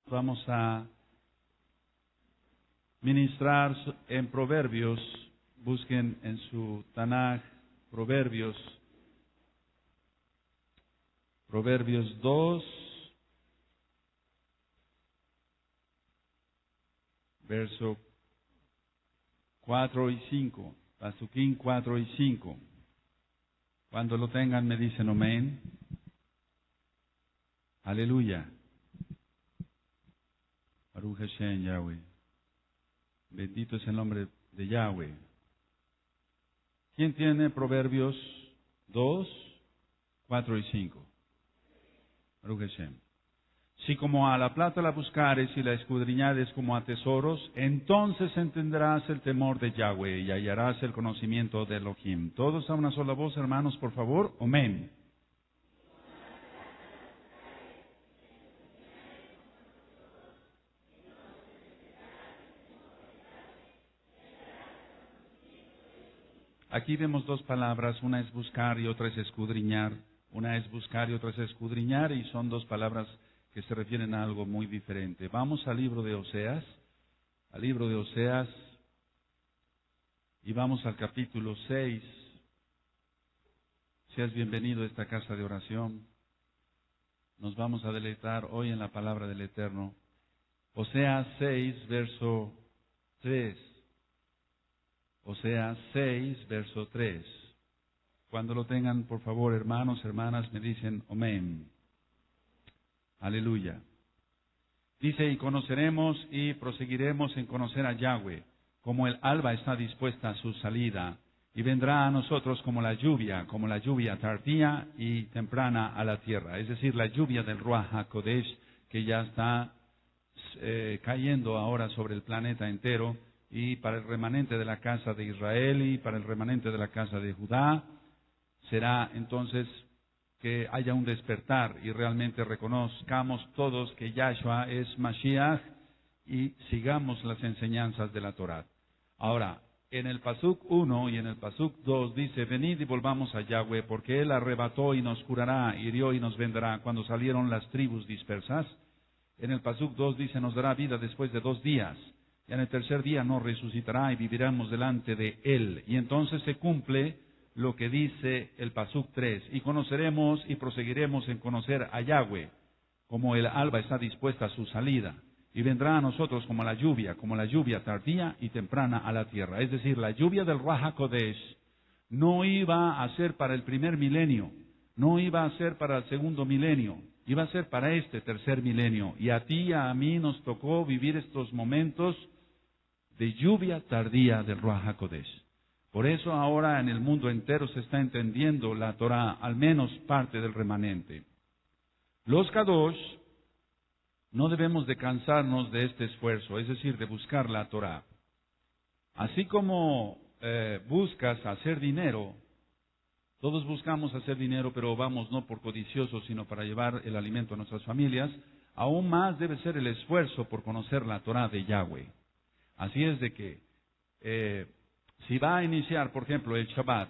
Vamos a ministrar en Proverbios. Busquen en su Tanaj Proverbios. Proverbios 2, verso 4 y 5. Pasuquín 4 y 5. Cuando lo tengan me dicen amén. Aleluya. Baruch Hashem, Yahweh. Bendito es el nombre de Yahweh. ¿Quién tiene Proverbios 2, 4 y 5? Baruch Hashem. Si como a la plata la buscares y la escudriñares como a tesoros, entonces entenderás el temor de Yahweh y hallarás el conocimiento de Elohim. Todos a una sola voz, hermanos, por favor. Amén. Aquí vemos dos palabras, una es buscar y otra es escudriñar. Una es buscar y otra es escudriñar, y son dos palabras que se refieren a algo muy diferente. Vamos al libro de Oseas, y vamos al capítulo 6. Seas bienvenido a esta casa de oración. Nos vamos a deleitar hoy en la palabra del Eterno. Oseas 6, verso 3. Oseas 6, verso 3. Cuando lo tengan, por favor, hermanos, hermanas, me dicen amén. Aleluya. Dice, y conoceremos y proseguiremos en conocer a Yahweh, como el alba está dispuesta a su salida, y vendrá a nosotros como la lluvia tardía y temprana a la tierra. Es decir, la lluvia del Ruach HaKodesh, que ya está cayendo ahora sobre el planeta entero, y para el remanente de la casa de Israel y para el remanente de la casa de Judá, será entonces que haya un despertar y realmente reconozcamos todos que Yahshua es Mashiach y sigamos las enseñanzas de la Torá. Ahora, en el Pasuk 1 y en el Pasuk 2 dice, venid y volvamos a Yahweh, porque Él arrebató y nos curará, hirió y nos vendará cuando salieron las tribus dispersas. En el Pasuk 2 dice, nos dará vida después de 2 días. Y en el tercer día nos resucitará y viviremos delante de Él. Y entonces se cumple lo que dice el Pasuk 3. Y conoceremos y proseguiremos en conocer a Yahweh, como el alba está dispuesta a su salida. Y vendrá a nosotros como la lluvia tardía y temprana a la tierra. Es decir, la lluvia del Ruach HaKodesh no iba a ser para el primer milenio, no iba a ser para el segundo milenio, iba a ser para este tercer milenio. Y a ti y a mí nos tocó vivir estos momentos de lluvia tardía del Ruach HaKodesh. Por eso ahora en el mundo entero se está entendiendo la Torah, al menos parte del remanente. Los Kadosh no debemos de cansarnos de este esfuerzo, es decir, de buscar la Torah. Así como buscas hacer dinero, todos buscamos hacer dinero, pero vamos no por codiciosos, sino para llevar el alimento a nuestras familias, aún más debe ser el esfuerzo por conocer la Torah de Yahweh. Así es de que si va a iniciar, por ejemplo, el Shabbat,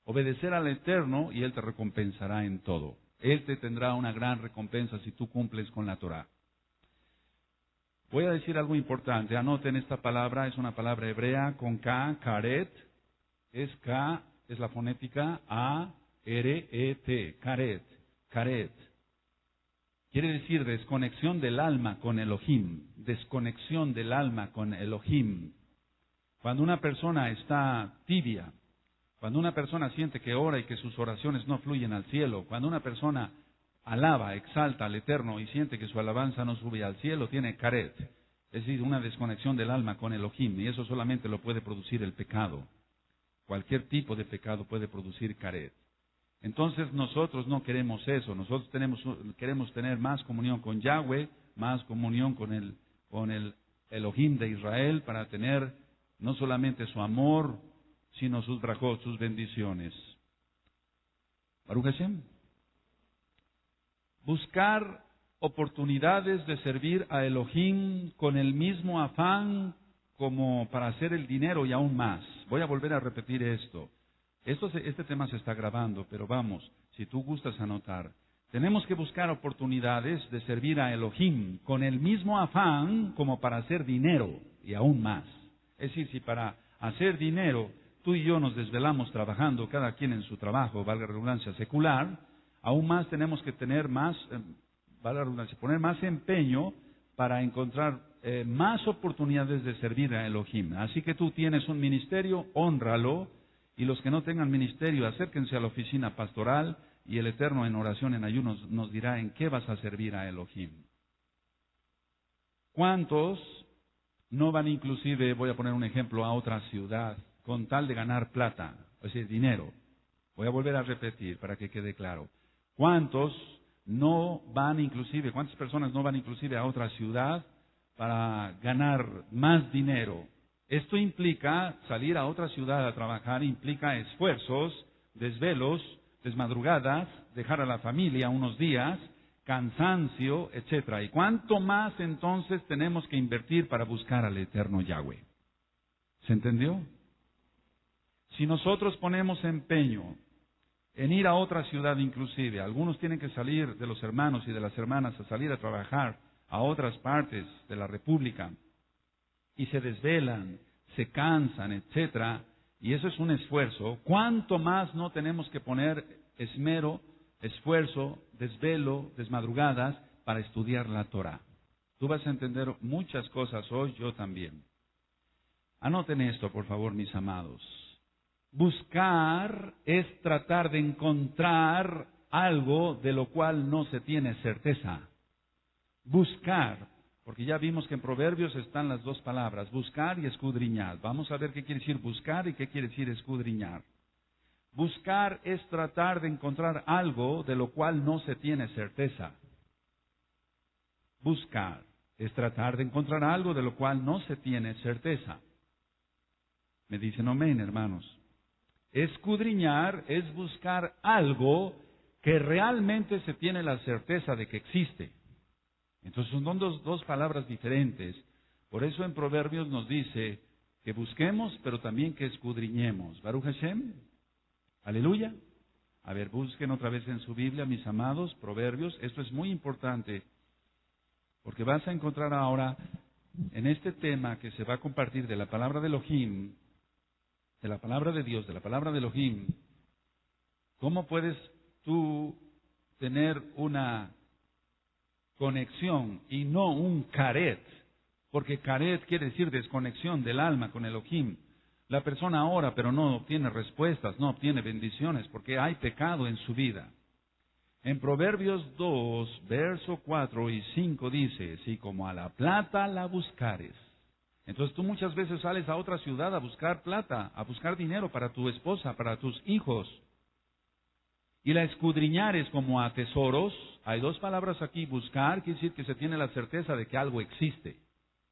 obedecer al Eterno y Él te recompensará en todo. Él te tendrá una gran recompensa si tú cumples con la Torah. Voy a decir algo importante. Anoten esta palabra, es una palabra hebrea con K, karet. Es K, es la fonética A-R-E-T, karet, karet. Quiere decir desconexión del alma con Elohim, desconexión del alma con Elohim. Cuando una persona está tibia, cuando una persona siente que ora y que sus oraciones no fluyen al cielo, cuando una persona alaba, exalta al Eterno y siente que su alabanza no sube al cielo, tiene karet, es decir, una desconexión del alma con Elohim, y eso solamente lo puede producir el pecado. Cualquier tipo de pecado puede producir karet. Entonces nosotros no queremos eso, nosotros queremos tener más comunión con Yahweh, más comunión con el Elohim de Israel, para tener no solamente su amor, sino sus brajot, sus bendiciones. Baruch Hashem. Buscar oportunidades de servir a Elohim con el mismo afán como para hacer el dinero y aún más. Voy a volver a repetir esto. Este tema se está grabando, pero vamos, si tú gustas anotar, Tenemos que buscar oportunidades de servir a Elohim con el mismo afán como para hacer dinero y aún más. Es decir, si para hacer dinero tú y yo nos desvelamos trabajando, cada quien en su trabajo, valga la redundancia, secular, aún más tenemos que tener más, valga la redundancia, poner más empeño para encontrar más oportunidades de servir a Elohim. Así que tú tienes un ministerio, hónralo, y los que no tengan ministerio, acérquense a la oficina pastoral, y el Eterno en oración, en ayunos, nos dirá en qué vas a servir a Elohim. ¿Cuántos no van inclusive, voy a poner un ejemplo, a otra ciudad con tal de ganar plata, es decir, dinero? Voy a volver a repetir para que quede claro. ¿Cuántos no van inclusive, cuántas personas no van inclusive a otra ciudad para ganar más dinero? Esto implica salir a otra ciudad a trabajar, implica esfuerzos, desvelos, desmadrugadas, dejar a la familia unos días, cansancio, etcétera. ¿Y cuánto más entonces tenemos que invertir para buscar al eterno Yahweh? ¿Se entendió? Si nosotros ponemos empeño en ir a otra ciudad inclusive, algunos tienen que salir de los hermanos y de las hermanas a salir a trabajar a otras partes de la República, y se desvelan, se cansan, etcétera, y eso es un esfuerzo, ¿cuánto más no tenemos que poner esmero, esfuerzo, desvelo, desmadrugadas para estudiar la Torah? Tú vas a entender muchas cosas hoy, yo también. Anoten esto, por favor, mis amados. Buscar es tratar de encontrar algo de lo cual no se tiene certeza. Buscar, porque ya vimos que en Proverbios están las dos palabras, buscar y escudriñar. Vamos a ver qué quiere decir buscar y qué quiere decir escudriñar. Buscar es tratar de encontrar algo de lo cual no se tiene certeza. Buscar es tratar de encontrar algo de lo cual no se tiene certeza. Me dicen amén, hermanos. Escudriñar es buscar algo que realmente se tiene la certeza de que existe. Entonces son dos palabras diferentes. Por eso en Proverbios nos dice que busquemos, pero también que escudriñemos. Baruch Hashem. Aleluya. A ver, busquen otra vez en su Biblia, mis amados, Proverbios. Esto es muy importante, porque vas a encontrar ahora en este tema que se va a compartir de la palabra de Elohim, de la palabra de Dios, de la palabra de Elohim, cómo puedes tú tener una conexión y no un caret, porque caret quiere decir desconexión del alma con Elohim. La persona ora pero no obtiene respuestas, no obtiene bendiciones porque hay pecado en su vida. En Proverbios 2, verso 4 y 5 dice, si como a la plata la buscares. Entonces tú muchas veces sales a otra ciudad a buscar plata, a buscar dinero para tu esposa, para tus hijos. Y la escudriñares como a tesoros. Hay dos palabras aquí, buscar quiere decir que se tiene la certeza de que algo existe.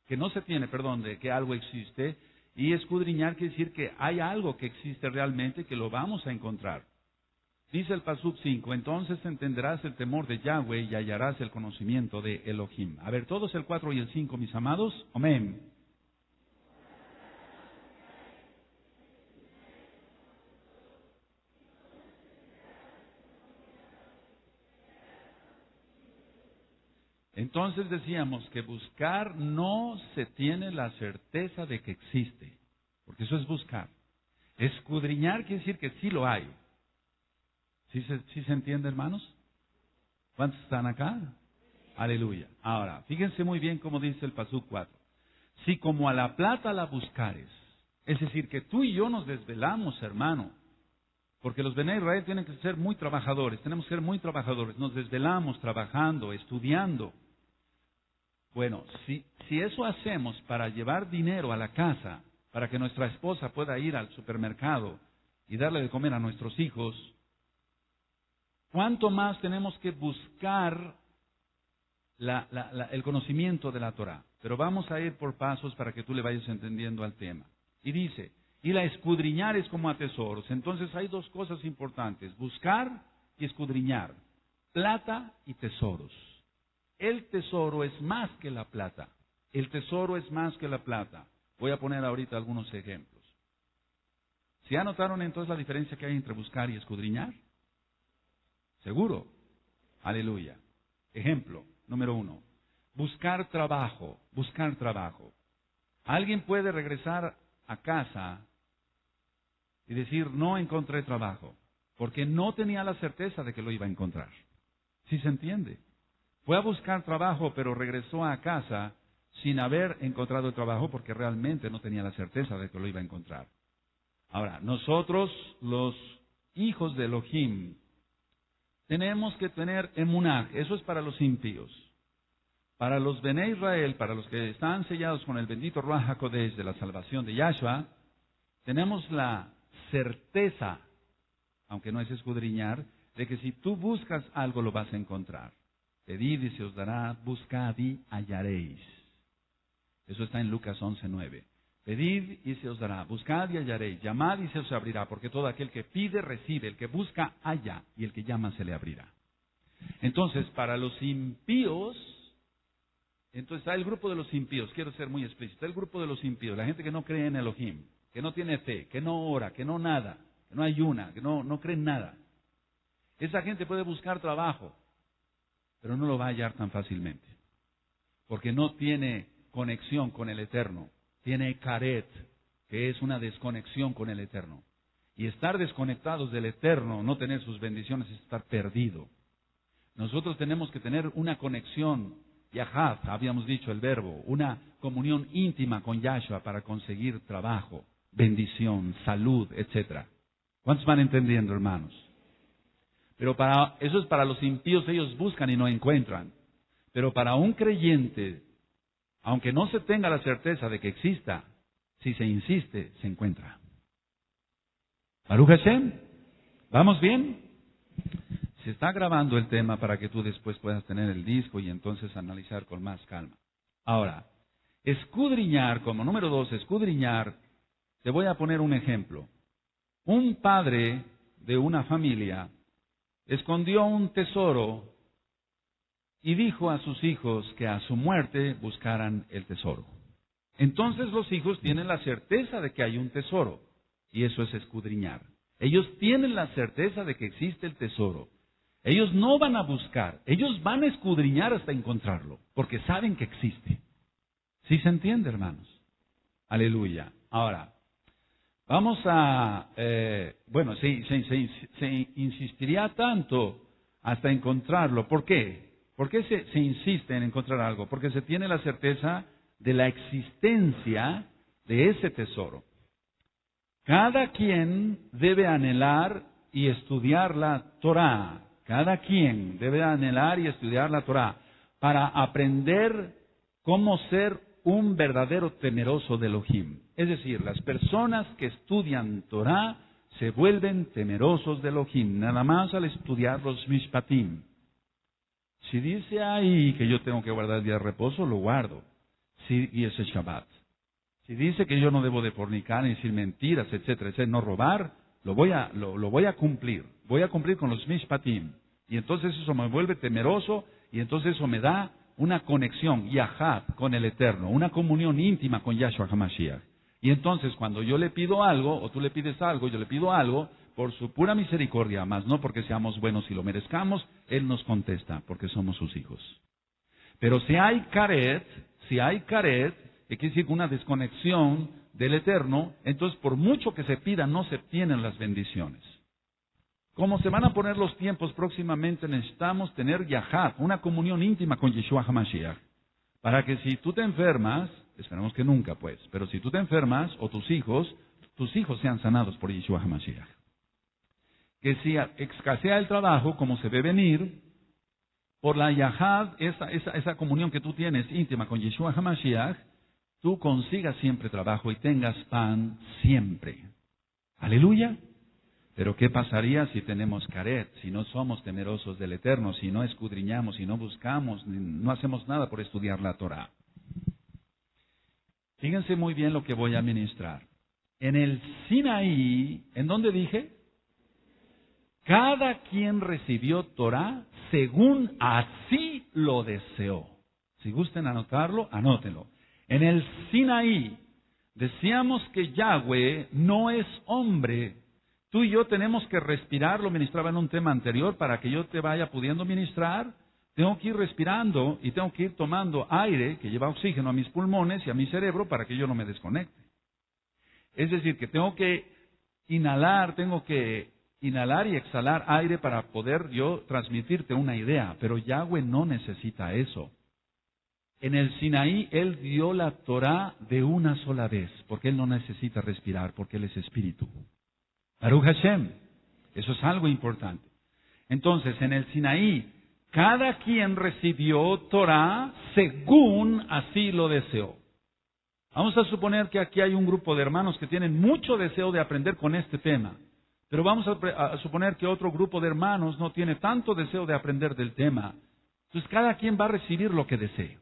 Que no se tiene, perdón, de que algo existe. Y escudriñar quiere decir que hay algo que existe realmente, que lo vamos a encontrar. Dice el Pasuk 5, entonces entenderás el temor de Yahweh y hallarás el conocimiento de Elohim. A ver, todos el 4 y el 5, mis amados. Amén. Entonces decíamos que buscar no se tiene la certeza de que existe, porque eso es buscar. Escudriñar quiere decir que sí lo hay. ¿Sí se entiende, hermanos? ¿Cuántos están acá? Aleluya. Ahora, fíjense muy bien cómo dice el Pasuk 4. Si como a la plata la buscares, es decir, que tú y yo nos desvelamos, hermano, porque los Bnei Israel tienen que ser muy trabajadores, tenemos que ser muy trabajadores, nos desvelamos trabajando, estudiando. Bueno, si eso hacemos para llevar dinero a la casa, para que nuestra esposa pueda ir al supermercado y darle de comer a nuestros hijos, ¿cuánto más tenemos que buscar el conocimiento de la Torah? Pero vamos a ir por pasos para que tú le vayas entendiendo al tema. Y dice, y la escudriñar es como a tesoros. Entonces hay dos cosas importantes, buscar y escudriñar, plata y tesoros. El tesoro es más que la plata. El tesoro es más que la plata. Voy a poner ahorita algunos ejemplos. ¿Se anotaron entonces la diferencia que hay entre buscar y escudriñar? Seguro. Aleluya. Ejemplo, número 1. Buscar trabajo, buscar trabajo. Alguien puede regresar a casa y decir, no encontré trabajo, porque no tenía la certeza de que lo iba a encontrar. ¿Sí se entiende? Fue a buscar trabajo, pero regresó a casa sin haber encontrado el trabajo porque realmente no tenía la certeza de que lo iba a encontrar. Ahora, nosotros, los hijos de Elohim, tenemos que tener emunah. Eso es para los impíos. Para los Bene Israel, para los que están sellados con el bendito Ruach HaKodesh de la salvación de Yahshua, tenemos la certeza, aunque no es escudriñar, de que si tú buscas algo lo vas a encontrar. Pedid y se os dará, buscad y hallaréis. Eso está en Lucas 11:9. Pedid y se os dará, buscad y hallaréis, llamad y se os abrirá, porque todo aquel que pide recibe, el que busca halla, y el que llama se le abrirá. Entonces, para los impíos, entonces está el grupo de los impíos, quiero ser muy explícito, está el grupo de los impíos, la gente que no cree en Elohim, que no tiene fe, que no ora, que no nada, que no ayuna, que no cree en nada. Esa gente puede buscar trabajo, pero no lo va a hallar tan fácilmente, porque no tiene conexión con el Eterno. Tiene caret, que es una desconexión con el Eterno. Y estar desconectados del Eterno, no tener sus bendiciones, es estar perdido. Nosotros tenemos que tener una conexión, Yahav, habíamos dicho el verbo, una comunión íntima con Yahshua para conseguir trabajo, bendición, salud, etc. ¿Cuántos van entendiendo, hermanos? Pero eso es para los impíos, ellos buscan y no encuentran. Pero para un creyente, aunque no se tenga la certeza de que exista, si se insiste, se encuentra. Baruch Hashem, ¿vamos bien? Se está grabando el tema para que tú después puedas tener el disco y entonces analizar con más calma. Ahora, escudriñar, como número 2, escudriñar, te voy a poner un ejemplo. Un padre de una familia escondió un tesoro y dijo a sus hijos que a su muerte buscaran el tesoro. Entonces los hijos tienen la certeza de que hay un tesoro, y eso es escudriñar. Ellos tienen la certeza de que existe el tesoro. Ellos no van a buscar, ellos van a escudriñar hasta encontrarlo, porque saben que existe. ¿Sí se entiende, hermanos? Aleluya. Ahora, vamos a, se insistiría tanto hasta encontrarlo. ¿Por qué? ¿Por qué se insiste en encontrar algo? Porque se tiene la certeza de la existencia de ese tesoro. Cada quien debe anhelar y estudiar la Torah. Cada quien debe anhelar y estudiar la Torah para aprender cómo ser un verdadero temeroso de Elohim. Es decir, las personas que estudian Torah se vuelven temerosos de Elohim, nada más al estudiar los Mishpatim. Si dice ahí que yo tengo que guardar el día de reposo, lo guardo. Y ese es Shabbat. Si dice que yo no debo de fornicar, ni decir mentiras, etcétera, etcétera, no robar, lo voy a cumplir. Voy a cumplir con los Mishpatim. Y entonces eso me vuelve temeroso, y entonces eso me da una conexión, Yahav, con el Eterno, una comunión íntima con Yahshua HaMashiach. Y entonces cuando yo le pido algo, o tú le pides algo, yo le pido algo, por su pura misericordia, más no porque seamos buenos y lo merezcamos, Él nos contesta, porque somos sus hijos. Pero si hay caret, que quiere decir una desconexión del Eterno, entonces por mucho que se pida, no se obtienen las bendiciones. Como se van a poner los tiempos próximamente, necesitamos tener Yahav, una comunión íntima con Yeshua HaMashiach, para que si tú te enfermas, esperemos que nunca pues, pero si tú te enfermas, o tus hijos sean sanados por Yeshua HaMashiach. Que si escasea el trabajo, como se ve venir, por la Yahav, esa comunión que tú tienes íntima con Yeshua HaMashiach, tú consigas siempre trabajo y tengas pan siempre. Aleluya. Pero ¿qué pasaría si tenemos caret, si no somos temerosos del Eterno, si no escudriñamos, si no buscamos, no hacemos nada por estudiar la Torah? Fíjense muy bien lo que voy a ministrar. En el Sinaí, ¿en dónde dije? Cada quien recibió Torah según así lo deseó. Si gusten anotarlo, anótenlo. En el Sinaí decíamos que Yahweh no es hombre Tú y yo tenemos que respirar, lo ministraba en un tema anterior, para que yo te vaya pudiendo ministrar. Tengo que ir respirando y tengo que ir tomando aire que lleva oxígeno a mis pulmones y a mi cerebro para que yo no me desconecte. Es decir, que tengo que inhalar y exhalar aire para poder yo transmitirte una idea, pero Yahweh no necesita eso. En el Sinaí, Él dio la Torá de una sola vez, porque Él no necesita respirar, porque Él es espíritu. Baruch Hashem. Eso es algo importante. Entonces, en el Sinaí, cada quien recibió Torá según así lo deseó. Vamos a suponer que aquí hay un grupo de hermanos que tienen mucho deseo de aprender con este tema. Pero vamos a suponer que otro grupo de hermanos no tiene tanto deseo de aprender del tema. Entonces, cada quien va a recibir lo que desee.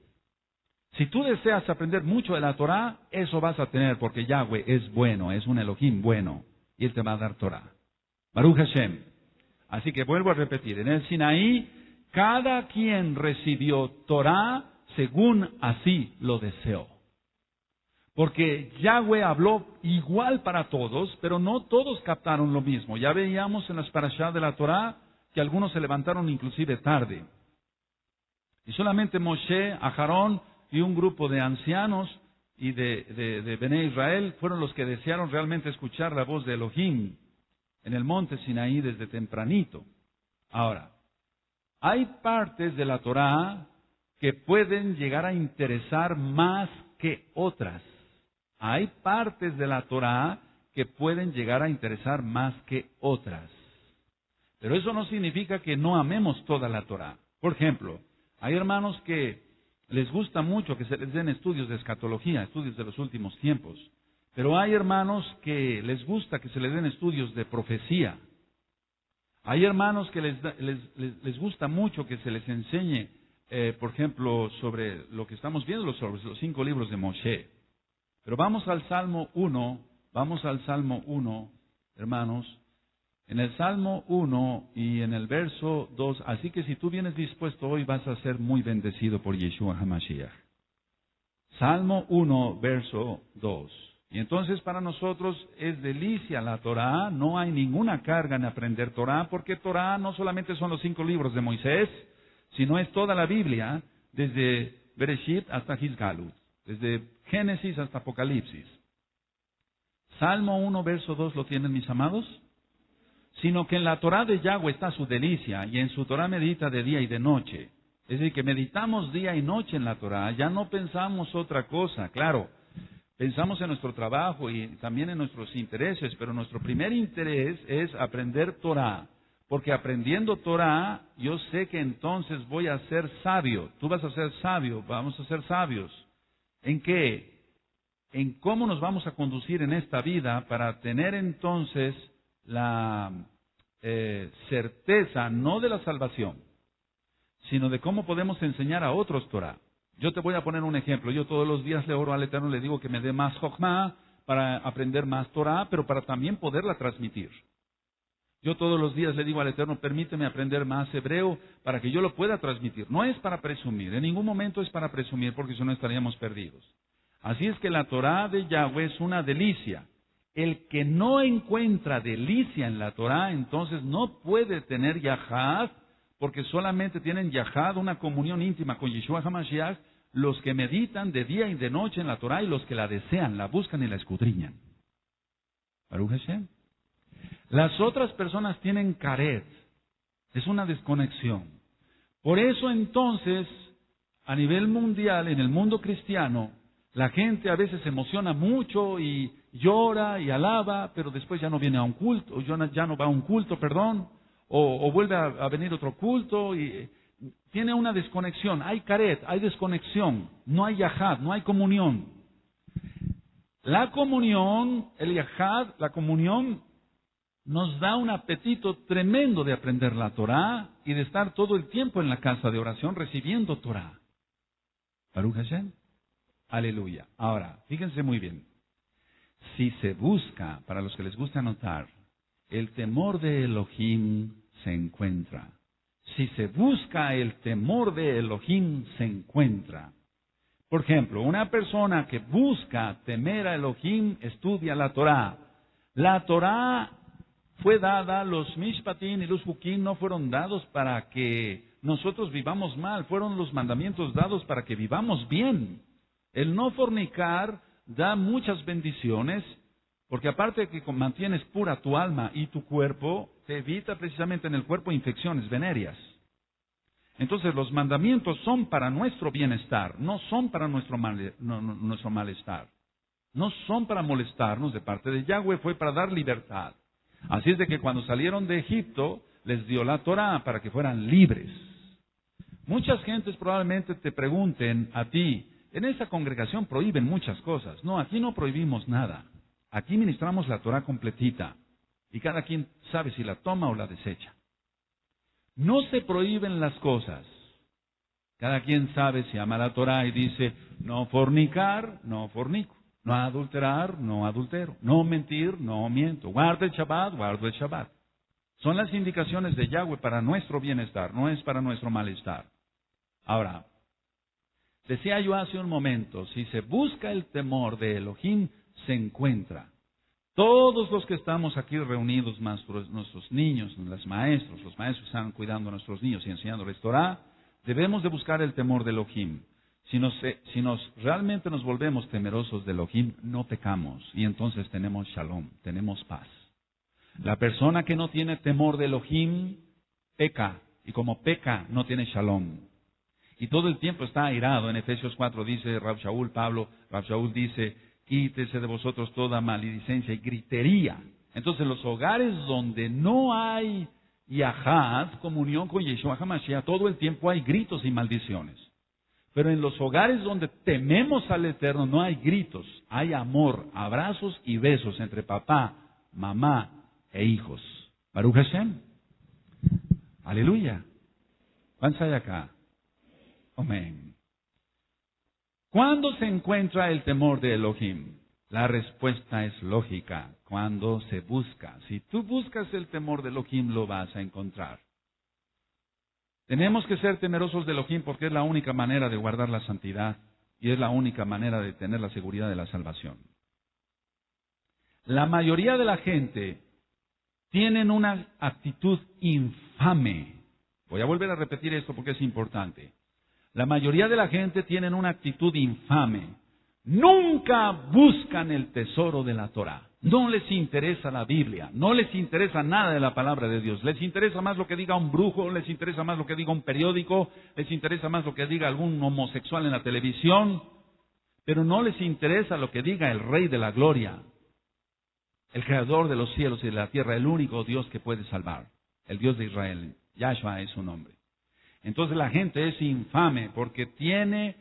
Si tú deseas aprender mucho de la Torá, eso vas a tener, porque Yahweh es bueno, es un Elohim bueno, y Él te va a dar Torá. Baruch Hashem. Así que vuelvo a repetir, en el Sinaí, cada quien recibió Torá según así lo deseó. Porque Yahweh habló igual para todos, pero no todos captaron lo mismo. Ya veíamos en las parashá de la Torá que algunos se levantaron inclusive tarde. Y solamente Moshe, Aharón y un grupo de ancianos y de Bené Israel fueron los que desearon realmente escuchar la voz de Elohim en el monte Sinaí desde tempranito. Ahora, hay partes de la Torá que pueden llegar a interesar más que otras. Hay partes de la Torá que pueden llegar a interesar más que otras. Pero eso no significa que no amemos toda la Torá. Por ejemplo, hay hermanos que les gusta mucho que se les den estudios de escatología, estudios de los últimos tiempos. Pero hay hermanos que les gusta que se les den estudios de profecía. Hay hermanos que les gusta mucho que se les enseñe, por ejemplo, sobre lo que estamos viendo, sobre los 5 libros de Moshe. Pero vamos al Salmo 1, hermanos. En el Salmo 1 y en el verso 2, así que si tú vienes dispuesto hoy vas a ser muy bendecido por Yeshua HaMashiach. Salmo 1, verso 2. Y entonces para nosotros es delicia la Torá, no hay ninguna carga en aprender Torá, porque Torá no solamente son los 5 libros de Moisés, sino es toda la Biblia, desde Bereshit hasta Gilgalut, desde Génesis hasta Apocalipsis. Salmo 1, verso 2, ¿lo tienen mis amados? Sino que en la Torá de Yahweh está su delicia, y en su Torá medita de día y de noche. Es decir, que meditamos día y noche en la Torá, ya no pensamos otra cosa, claro. Pensamos en nuestro trabajo y también en nuestros intereses, pero nuestro primer interés es aprender Torá. Porque aprendiendo Torá, yo sé que entonces voy a ser sabio. Tú vas a ser sabio, vamos a ser sabios. ¿En qué? En cómo nos vamos a conducir en esta vida para tener entonces la certeza, no de la salvación, sino de cómo podemos enseñar a otros Torá. Yo te voy a poner un ejemplo. Yo todos los días le oro al Eterno, le digo que me dé más Jochma para aprender más Torá, pero para también poderla transmitir. Yo todos los días le digo al Eterno, permíteme aprender más hebreo para que yo lo pueda transmitir. No es para presumir, en ningún momento es para presumir, porque si no estaríamos perdidos. Así es que la Torá de Yahweh es una delicia. El que no encuentra delicia en la Torá, entonces no puede tener Yahad, porque solamente tienen Yahad, una comunión íntima con Yeshua HaMashiach, los que meditan de día y de noche en la Torá y los que la desean, la buscan y la escudriñan. Baruch Hashem. Las otras personas tienen caret, es una desconexión. Por eso entonces, a nivel mundial, en el mundo cristiano, la gente a veces se emociona mucho y llora y alaba, pero después ya no viene a un culto, o ya no va a un culto, o vuelve a venir otro culto y tiene una desconexión. Hay caret, hay desconexión, no hay yahad, no hay comunión. La comunión, el yahad, la comunión nos da un apetito tremendo de aprender la Torá y de estar todo el tiempo en la casa de oración recibiendo Torá. Baruch Hashem. Aleluya. Ahora, fíjense muy bien. Si se busca, para los que les gusta anotar, el temor de Elohim se encuentra. Si se busca el temor de Elohim se encuentra. Por ejemplo, una persona que busca temer a Elohim estudia la Torá. La Torá fue dada, los mishpatim y los hukim no fueron dados para que nosotros vivamos mal, fueron los mandamientos dados para que vivamos bien. El no fornicar da muchas bendiciones, porque aparte de que mantienes pura tu alma y tu cuerpo, te evita precisamente en el cuerpo infecciones venéreas. Entonces los mandamientos son para nuestro bienestar, no son para nuestro malestar. No son para molestarnos de parte de Yahweh, fue para dar libertad. Así es de que cuando salieron de Egipto, les dio la Torá para que fueran libres. Muchas gentes probablemente te pregunten a ti, en esta congregación prohíben muchas cosas. No, aquí no prohibimos nada. Aquí ministramos la Torá completita. Y cada quien sabe si la toma o la desecha. No se prohíben las cosas. Cada quien sabe si ama la Torá y dice, no fornicar, no fornico. No adulterar, no adultero. No mentir, no miento. Guarda el Shabbat, guardo el Shabbat. Son las indicaciones de Yahweh para nuestro bienestar, no es para nuestro malestar. Ahora, decía yo hace un momento, si se busca el temor de Elohim, se encuentra. Todos los que estamos aquí reunidos, más nuestros niños, los maestros que están cuidando a nuestros niños y enseñándoles Torah, debemos de buscar el temor de Elohim. Si realmente nos volvemos temerosos de Elohim, no pecamos y entonces tenemos shalom, tenemos paz. La persona que no tiene temor de Elohim, peca, y como peca, no tiene shalom. Y todo el tiempo está airado. En Efesios 4 dice Rab Shaul, Rab Shaul dice, quítese de vosotros toda maledicencia y gritería. Entonces los hogares donde no hay Yahad, comunión con Yeshua HaMashiach, todo el tiempo hay gritos y maldiciones. Pero en los hogares donde tememos al Eterno no hay gritos, hay amor, abrazos y besos entre papá, mamá e hijos. Baruch Hashem. Aleluya. ¿Cuántos hay acá? Amén. ¿Cuándo se encuentra el temor de Elohim? La respuesta es lógica, cuando se busca. Si tú buscas el temor de Elohim, lo vas a encontrar. Tenemos que ser temerosos de Elohim porque es la única manera de guardar la santidad y es la única manera de tener la seguridad de la salvación. La mayoría de la gente tienen una actitud infame. Voy a volver a repetir esto porque es importante. La mayoría de la gente tienen una actitud infame. Nunca buscan el tesoro de la Torah. No les interesa la Biblia, no les interesa nada de la palabra de Dios. Les interesa más lo que diga un brujo, les interesa más lo que diga un periódico, les interesa más lo que diga algún homosexual en la televisión, pero no les interesa lo que diga el Rey de la Gloria, el Creador de los cielos y de la tierra, el único Dios que puede salvar, el Dios de Israel. Yahshua es su nombre. Entonces la gente es infame porque tiene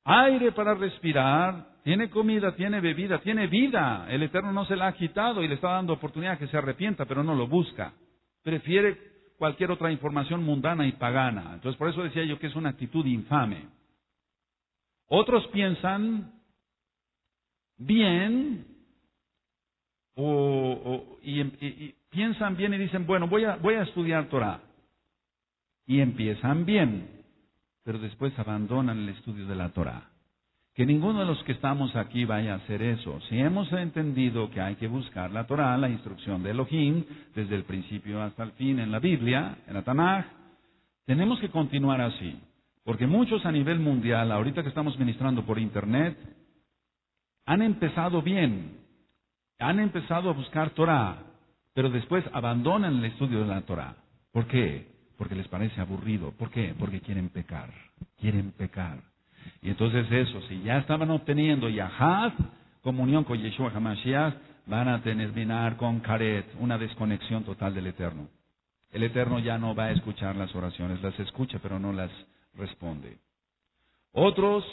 aire para respirar, tiene comida, tiene bebida, tiene vida. El Eterno no se la ha quitado y le está dando oportunidad que se arrepienta, pero no lo busca. Prefiere cualquier otra información mundana y pagana. Entonces por eso decía yo que es una actitud infame. Otros piensan bien y piensan bien y dicen, bueno, voy a estudiar Torah. Y empiezan bien, pero después abandonan el estudio de la Torah. Que ninguno de los que estamos aquí vaya a hacer eso. Si hemos entendido que hay que buscar la Torah, la instrucción de Elohim, desde el principio hasta el fin en la Biblia, en la Tanaj, tenemos que continuar así. Porque muchos a nivel mundial, ahorita que estamos ministrando por internet, han empezado bien, han empezado a buscar Torah, pero después abandonan el estudio de la Torah. ¿Por qué? Porque les parece aburrido. ¿Por qué? Porque quieren pecar. Y entonces eso, si ya estaban obteniendo Yahad, comunión con Yeshua HaMashiach, van a terminar con Karet, una desconexión total del Eterno. El Eterno ya no va a escuchar las oraciones, las escucha pero no las responde. Otros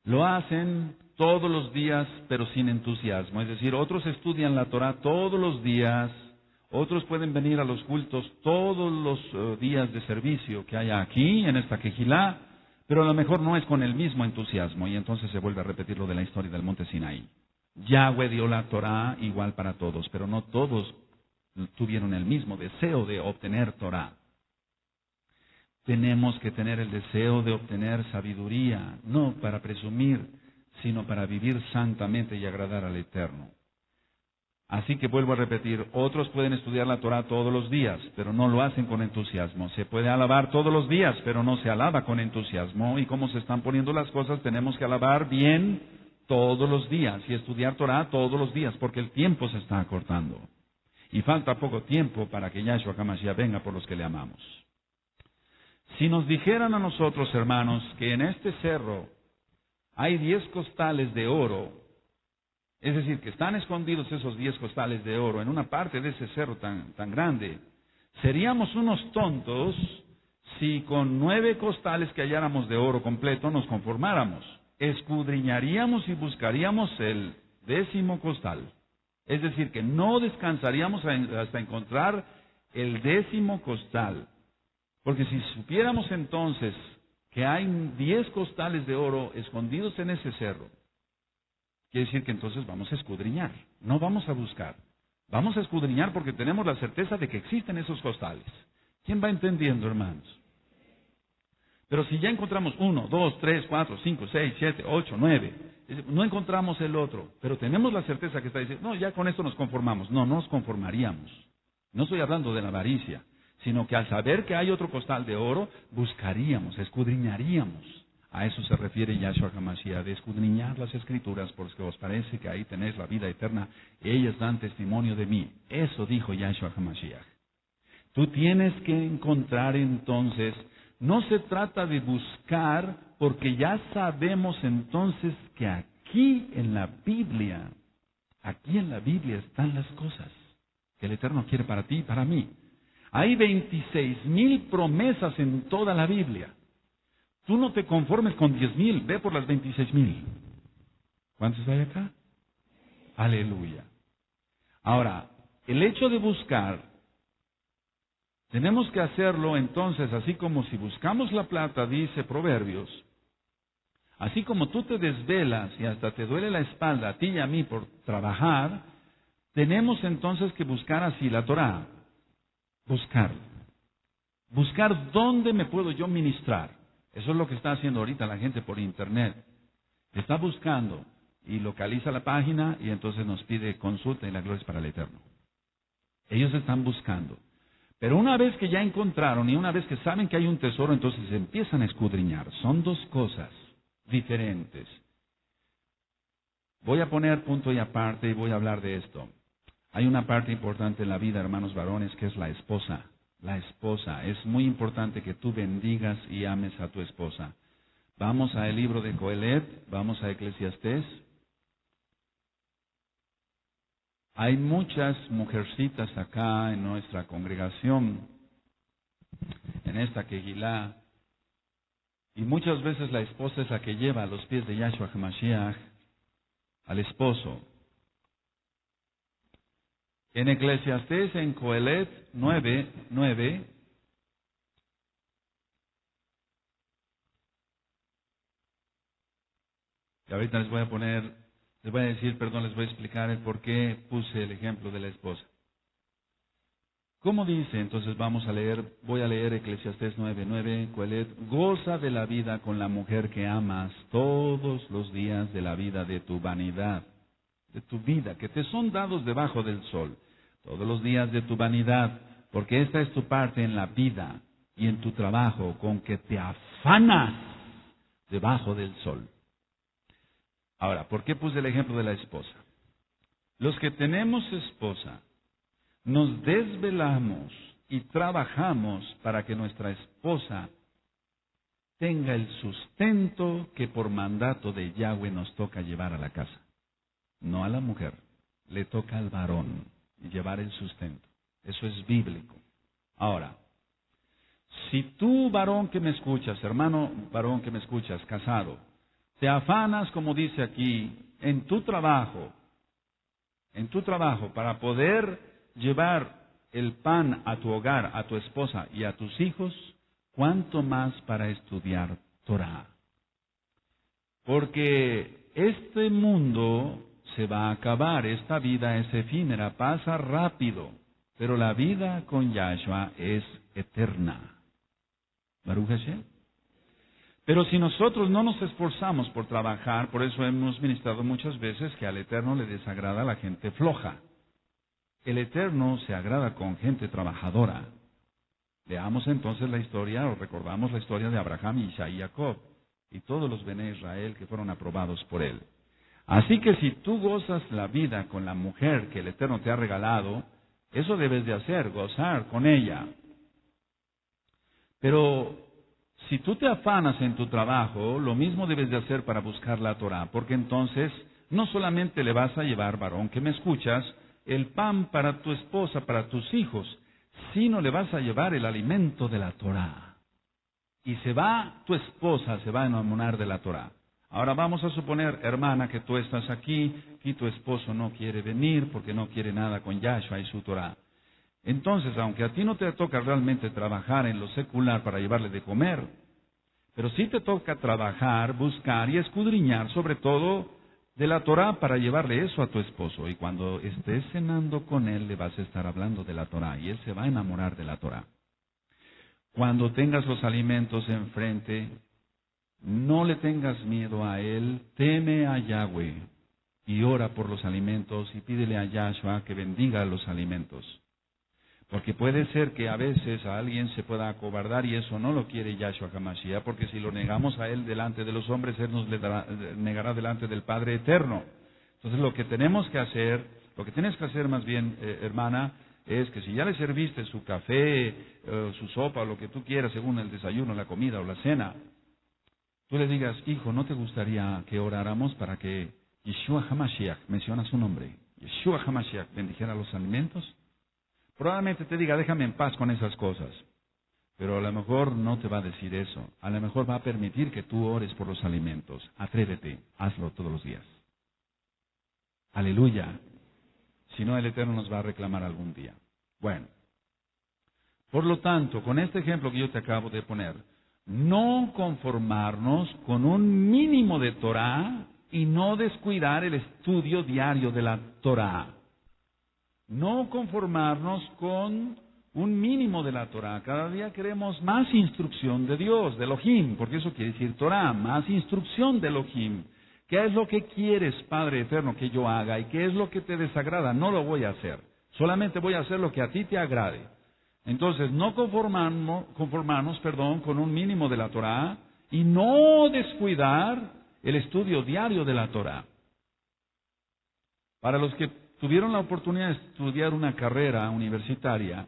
lo hacen todos los días pero sin entusiasmo, es decir, otros estudian la Torah todos los días, otros pueden venir a los cultos todos los días de servicio que haya aquí en esta Quejilá, pero a lo mejor no es con el mismo entusiasmo y entonces se vuelve a repetir lo de la historia del monte Sinaí. Yahweh dio la Torah igual para todos, pero no todos tuvieron el mismo deseo de obtener Torah. Tenemos que tener el deseo de obtener sabiduría, no para presumir, sino para vivir santamente y agradar al Eterno. Así que vuelvo a repetir, otros pueden estudiar la Torah todos los días, pero no lo hacen con entusiasmo. Se puede alabar todos los días, pero no se alaba con entusiasmo. Y como se están poniendo las cosas, tenemos que alabar bien todos los días y estudiar Torah todos los días, porque el tiempo se está acortando. Y falta poco tiempo para que Yahshua HaMashiach venga por los que le amamos. Si nos dijeran a nosotros, hermanos, que en este cerro hay 10 costales de oro, es decir, que están escondidos esos 10 costales de oro en una parte de ese cerro tan grande, seríamos unos tontos si con 9 costales que halláramos de oro completo nos conformáramos. Escudriñaríamos y buscaríamos el 10º costal. Es decir, que no descansaríamos hasta encontrar el 10º costal. Porque si supiéramos entonces que hay 10 costales de oro escondidos en ese cerro, quiere decir que entonces vamos a escudriñar, no vamos a buscar. Vamos a escudriñar porque tenemos la certeza de que existen esos costales. ¿Quién va entendiendo, hermanos? Pero si ya encontramos 1, 2, 3, 4, 5, 6, 7, 8, 9, no encontramos el otro, pero tenemos la certeza que está diciendo, no, ya con esto nos conformamos. No nos conformaríamos. No estoy hablando de la avaricia, sino que al saber que hay otro costal de oro, buscaríamos, escudriñaríamos. A eso se refiere Yahshua HaMashiach, de escudriñar las Escrituras, porque os parece que ahí tenéis la vida eterna, ellas dan testimonio de mí. Eso dijo Yahshua HaMashiach. Tú tienes que encontrar entonces, no se trata de buscar, porque ya sabemos entonces que aquí en la Biblia están las cosas que el Eterno quiere para ti y para mí. Hay 26,000 promesas en toda la Biblia. Tú no te conformes con 10,000, ve por las 26,000. ¿Cuántos hay acá? Aleluya. Ahora, el hecho de buscar, tenemos que hacerlo entonces, así como si buscamos la plata, dice Proverbios, así como tú te desvelas y hasta te duele la espalda a ti y a mí por trabajar, tenemos entonces que buscar así la Torah. Buscar dónde me puedo yo ministrar. Eso es lo que está haciendo ahorita la gente por internet. Está buscando y localiza la página y entonces nos pide consulta y la gloria es para el Eterno. Ellos están buscando. Pero una vez que ya encontraron y una vez que saben que hay un tesoro, entonces empiezan a escudriñar. Son dos cosas diferentes. Voy a poner punto y aparte y voy a hablar de esto. Hay una parte importante en la vida, hermanos varones, que es la esposa. La esposa. Es muy importante que tú bendigas y ames a tu esposa. Vamos al libro de Coelet, vamos a Eclesiastés. Hay muchas mujercitas acá en nuestra congregación, en esta Kehilá, y muchas veces la esposa es la que lleva a los pies de Yahshua HaMashiach al esposo. En Eclesiastés, en Coelet 9:9, y ahorita les voy a explicar el por qué puse el ejemplo de la esposa. ¿Cómo dice? Entonces voy a leer Eclesiastés 9:9, Coelet, goza de la vida con la mujer que amas todos los días de la vida de tu vanidad, de tu vida, que te son dados debajo del sol. Todos los días de tu vanidad, porque esta es tu parte en la vida y en tu trabajo, con que te afanas debajo del sol. Ahora, ¿por qué puse el ejemplo de la esposa? Los que tenemos esposa, nos desvelamos y trabajamos para que nuestra esposa tenga el sustento que por mandato de Yahweh nos toca llevar a la casa. No a la mujer, le toca al varón llevar el sustento. Eso es bíblico. Ahora, si tú, varón que me escuchas, hermano varón que me escuchas, casado, te afanas, como dice aquí, en tu trabajo para poder llevar el pan a tu hogar, a tu esposa y a tus hijos, ¿cuánto más para estudiar Torah? Porque este mundo se va a acabar, esta vida es efímera, pasa rápido, pero la vida con Yahshua es eterna. Baruch Hashem. Pero si nosotros no nos esforzamos por trabajar, por eso hemos ministrado muchas veces que al Eterno le desagrada a la gente floja. el Eterno se agrada con gente trabajadora. Leamos entonces la historia, o recordamos la historia de Abraham, Isaac y Jacob, y todos los Bené Israel que fueron aprobados por él. Así que si tú gozas la vida con la mujer que el Eterno te ha regalado, eso debes de hacer, gozar con ella. Pero si tú te afanas en tu trabajo, lo mismo debes de hacer para buscar la Torah, porque entonces no solamente le vas a llevar, varón que me escuchas, el pan para tu esposa, para tus hijos, sino le vas a llevar el alimento de la Torah. Y tu esposa se va a enamorar de la Torah. Ahora vamos a suponer, hermana, que tú estás aquí y tu esposo no quiere venir porque no quiere nada con Yahshua y su Torah. Entonces, aunque a ti no te toca realmente trabajar en lo secular para llevarle de comer, pero sí te toca trabajar, buscar y escudriñar sobre todo de la Torah para llevarle eso a tu esposo. Y cuando estés cenando con él, le vas a estar hablando de la Torah y él se va a enamorar de la Torah. Cuando tengas los alimentos enfrente, no le tengas miedo a él, teme a Yahweh y ora por los alimentos y pídele a Yahshua que bendiga los alimentos. Porque puede ser que a veces a alguien se pueda acobardar y eso no lo quiere Yahshua HaMashiach, porque si lo negamos a él delante de los hombres, él nos negará delante del Padre Eterno. Entonces lo que tenemos que hacer, lo que tienes que hacer más bien, hermana, es que si ya le serviste su café, su sopa, lo que tú quieras, según el desayuno, la comida o la cena, tú le digas, hijo, ¿no te gustaría que oráramos para que Yeshua HaMashiach, menciona su nombre, Yeshua HaMashiach, bendijera los alimentos? Probablemente te diga, déjame en paz con esas cosas. Pero a lo mejor no te va a decir eso. A lo mejor va a permitir que tú ores por los alimentos. Atrévete, hazlo todos los días. Aleluya. Si no, el Eterno nos va a reclamar algún día. Bueno, por lo tanto, con este ejemplo que yo te acabo de poner, no conformarnos con un mínimo de Torah y no descuidar el estudio diario de la Torah. No conformarnos con un mínimo de la Torah. Cada día queremos más instrucción de Dios, de Elohim, porque eso quiere decir Torah, más instrucción de Elohim. ¿Qué es lo que quieres, Padre Eterno, que yo haga? ¿Y qué es lo que te desagrada? No lo voy a hacer. Solamente voy a hacer lo que a ti te agrade. Entonces, no conformarnos, con un mínimo de la Torah y no descuidar el estudio diario de la Torah. Para los que tuvieron la oportunidad de estudiar una carrera universitaria,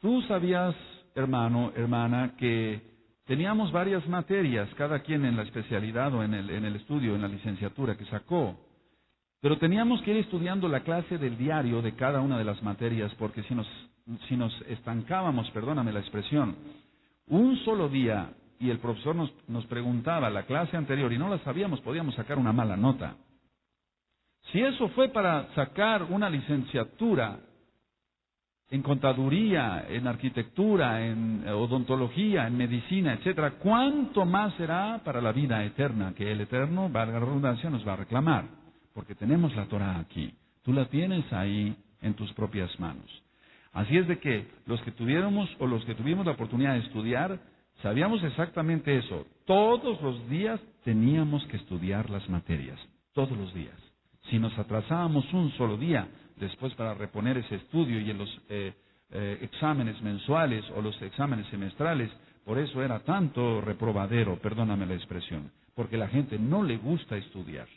tú sabías, hermano, hermana, que teníamos varias materias, cada quien en la especialidad o en el estudio, en la licenciatura que sacó. Pero teníamos que ir estudiando la clase del diario de cada una de las materias, porque si nos estancábamos, perdóname la expresión, un solo día y el profesor nos preguntaba la clase anterior y no la sabíamos, podíamos sacar una mala nota. Si eso fue para sacar una licenciatura en contaduría, en arquitectura, en odontología, en medicina, etcétera, ¿cuánto más será para la vida eterna que el Eterno, valga la redundancia, nos va a reclamar? Porque tenemos la Torah aquí. Tú la tienes ahí en tus propias manos. Así es de que los que tuvimos la oportunidad de estudiar, sabíamos exactamente eso. Todos los días teníamos que estudiar las materias. Todos los días. Si nos atrasábamos un solo día, después para reponer ese estudio y en los exámenes mensuales o los exámenes semestrales, por eso era tanto reprobadero, perdóname la expresión, porque la gente no le gusta estudiar.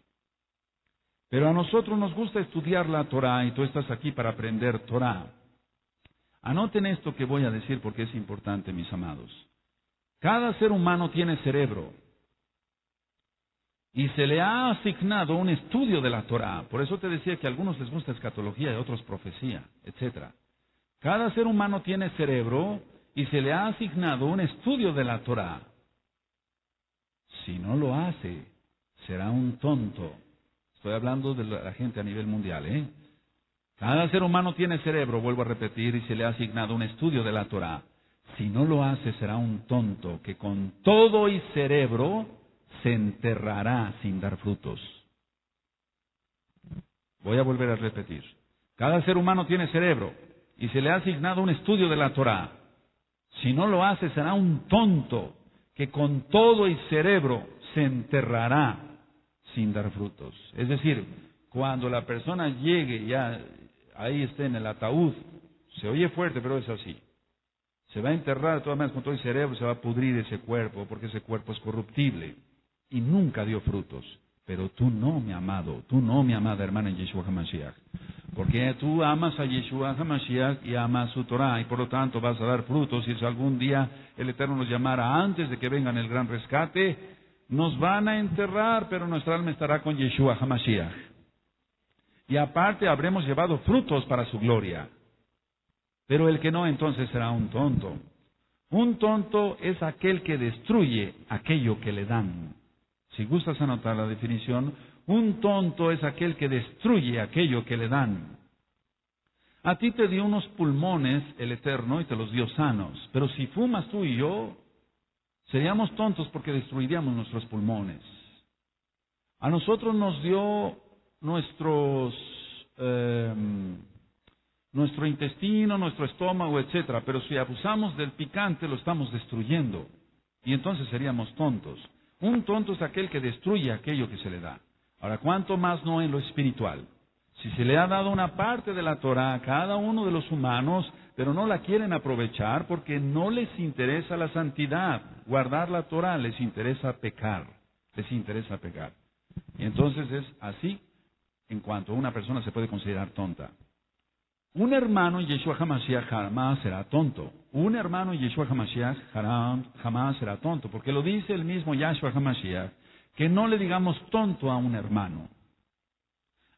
Pero a nosotros nos gusta estudiar la Torah y tú estás aquí para aprender Torah. Anoten esto que voy a decir porque es importante, mis amados. Cada ser humano tiene cerebro. Y se le ha asignado un estudio de la Torah. Por eso te decía que a algunos les gusta escatología y a otros profecía, etc. Cada ser humano tiene cerebro y se le ha asignado un estudio de la Torah. Si no lo hace, será un tonto. Estoy hablando de la gente a nivel mundial, ¿eh? Cada ser humano tiene cerebro, vuelvo a repetir, y se le ha asignado un estudio de la Torah. Si no lo hace, será un tonto que con todo y cerebro se enterrará sin dar frutos. Voy a volver a repetir. Cada ser humano tiene cerebro y se le ha asignado un estudio de la Torah. Si no lo hace, será un tonto que con todo y cerebro se enterrará sin dar frutos. Es decir, cuando la persona llegue ya ahí esté en el ataúd. Se oye fuerte, pero es así. Se va a enterrar de todas maneras con todo el cerebro, se va a pudrir ese cuerpo, porque ese cuerpo es corruptible. Y nunca dio frutos. Pero tú no, mi amado, tú no, mi amada hermana en Yeshua HaMashiach. Porque tú amas a Yeshua HaMashiach y amas su Torah, y por lo tanto vas a dar frutos. Y si algún día el Eterno nos llamara antes de que vengan el gran rescate, nos van a enterrar, pero nuestra alma estará con Yeshua HaMashiach. Y aparte habremos llevado frutos para su gloria. Pero el que no, entonces será un tonto. Un tonto es aquel que destruye aquello que le dan. Si gustas anotar la definición, un tonto es aquel que destruye aquello que le dan. A ti te dio unos pulmones el Eterno y te los dio sanos. Pero si fumas tú y yo, seríamos tontos porque destruiríamos nuestros pulmones. A nosotros nos dio nuestro intestino, nuestro estómago, etcétera. Pero si abusamos del picante, lo estamos destruyendo. Y entonces seríamos tontos. Un tonto es aquel que destruye aquello que se le da. Ahora, ¿cuánto más no en lo espiritual? Si se le ha dado una parte de la Torah a cada uno de los humanos, pero no la quieren aprovechar porque no les interesa la santidad, guardar la Torah, les interesa pecar. Y entonces es así en cuanto una persona se puede considerar tonta. Un hermano en Yeshua HaMashiach jamás será tonto. Un hermano en Yeshua HaMashiach jamás será tonto, porque lo dice el mismo Yeshua HaMashiach, que no le digamos tonto a un hermano.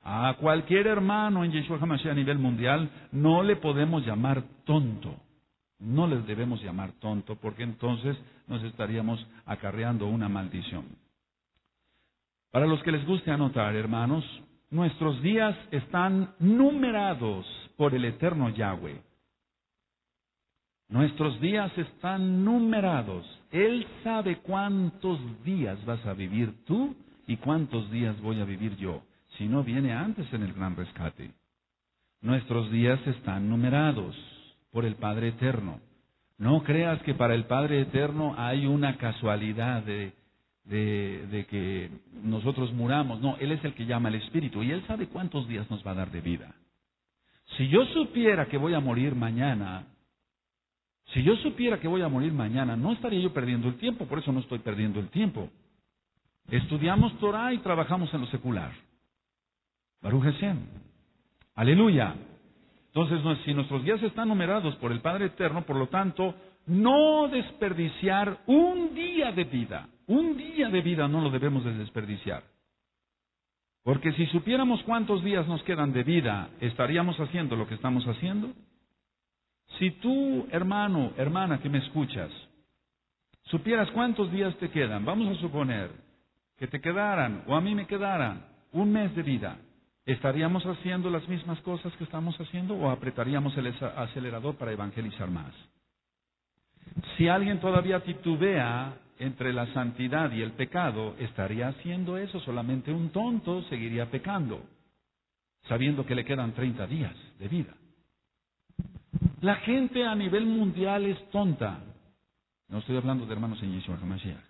A cualquier hermano en Yeshua HaMashiach a nivel mundial no le podemos llamar tonto. No les debemos llamar tonto, porque entonces nos estaríamos acarreando una maldición. Para los que les guste anotar, hermanos, nuestros días están numerados por el eterno Yahweh. Nuestros días están numerados. Él sabe cuántos días vas a vivir tú y cuántos días voy a vivir yo, si no viene antes en el gran rescate. Nuestros días están numerados por el Padre Eterno. No creas que para el Padre Eterno hay una casualidad de que nosotros muramos. No, Él es el que llama al Espíritu y Él sabe cuántos días nos va a dar de vida. Si yo supiera que voy a morir mañana, no estaría yo perdiendo el tiempo, por eso no estoy perdiendo el tiempo. Estudiamos Torah y trabajamos en lo secular. Baruch Hashem. Aleluya. Entonces, si nuestros días están numerados por el Padre Eterno, por lo tanto, no desperdiciar un día de vida. Un día de vida no lo debemos de desperdiciar. Porque si supiéramos cuántos días nos quedan de vida, ¿estaríamos haciendo lo que estamos haciendo? Si tú, hermano, hermana que me escuchas, supieras cuántos días te quedan, vamos a suponer que te quedaran, o a mí me quedaran, un mes de vida, ¿estaríamos haciendo las mismas cosas que estamos haciendo o apretaríamos el acelerador para evangelizar más? Si alguien todavía titubea entre la santidad y el pecado, ¿estaría haciendo eso? Solamente un tonto seguiría pecando, sabiendo que le quedan 30 días de vida. La gente a nivel mundial es tonta. No estoy hablando de hermanos en Yeshua HaMashiach.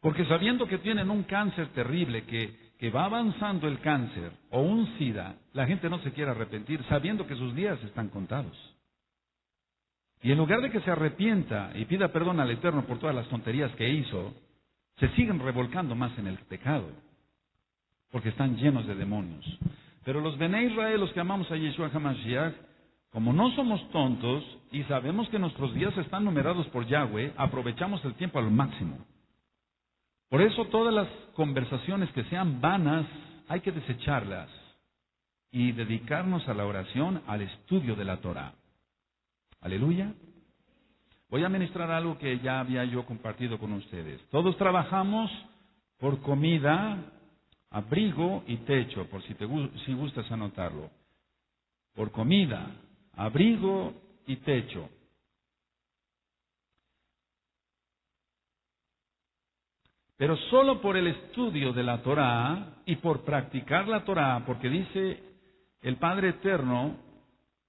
Porque sabiendo que tienen un cáncer terrible, que va avanzando el cáncer, o un SIDA, la gente no se quiere arrepentir, sabiendo que sus días están contados. Y en lugar de que se arrepienta y pida perdón al Eterno por todas las tonterías que hizo, se siguen revolcando más en el pecado, porque están llenos de demonios. Pero los Bnei Israel, los que amamos a Yeshua HaMashiach, como no somos tontos y sabemos que nuestros días están numerados por Yahweh, aprovechamos el tiempo al máximo. Por eso todas las conversaciones que sean vanas hay que desecharlas y dedicarnos a la oración, al estudio de la Torah. Aleluya. Voy a ministrar algo que ya había yo compartido con ustedes. Todos trabajamos por comida, abrigo y techo, por si gustas anotarlo. Por comida, abrigo y techo. Pero solo por el estudio de la Torah y por practicar la Torah, porque dice el Padre Eterno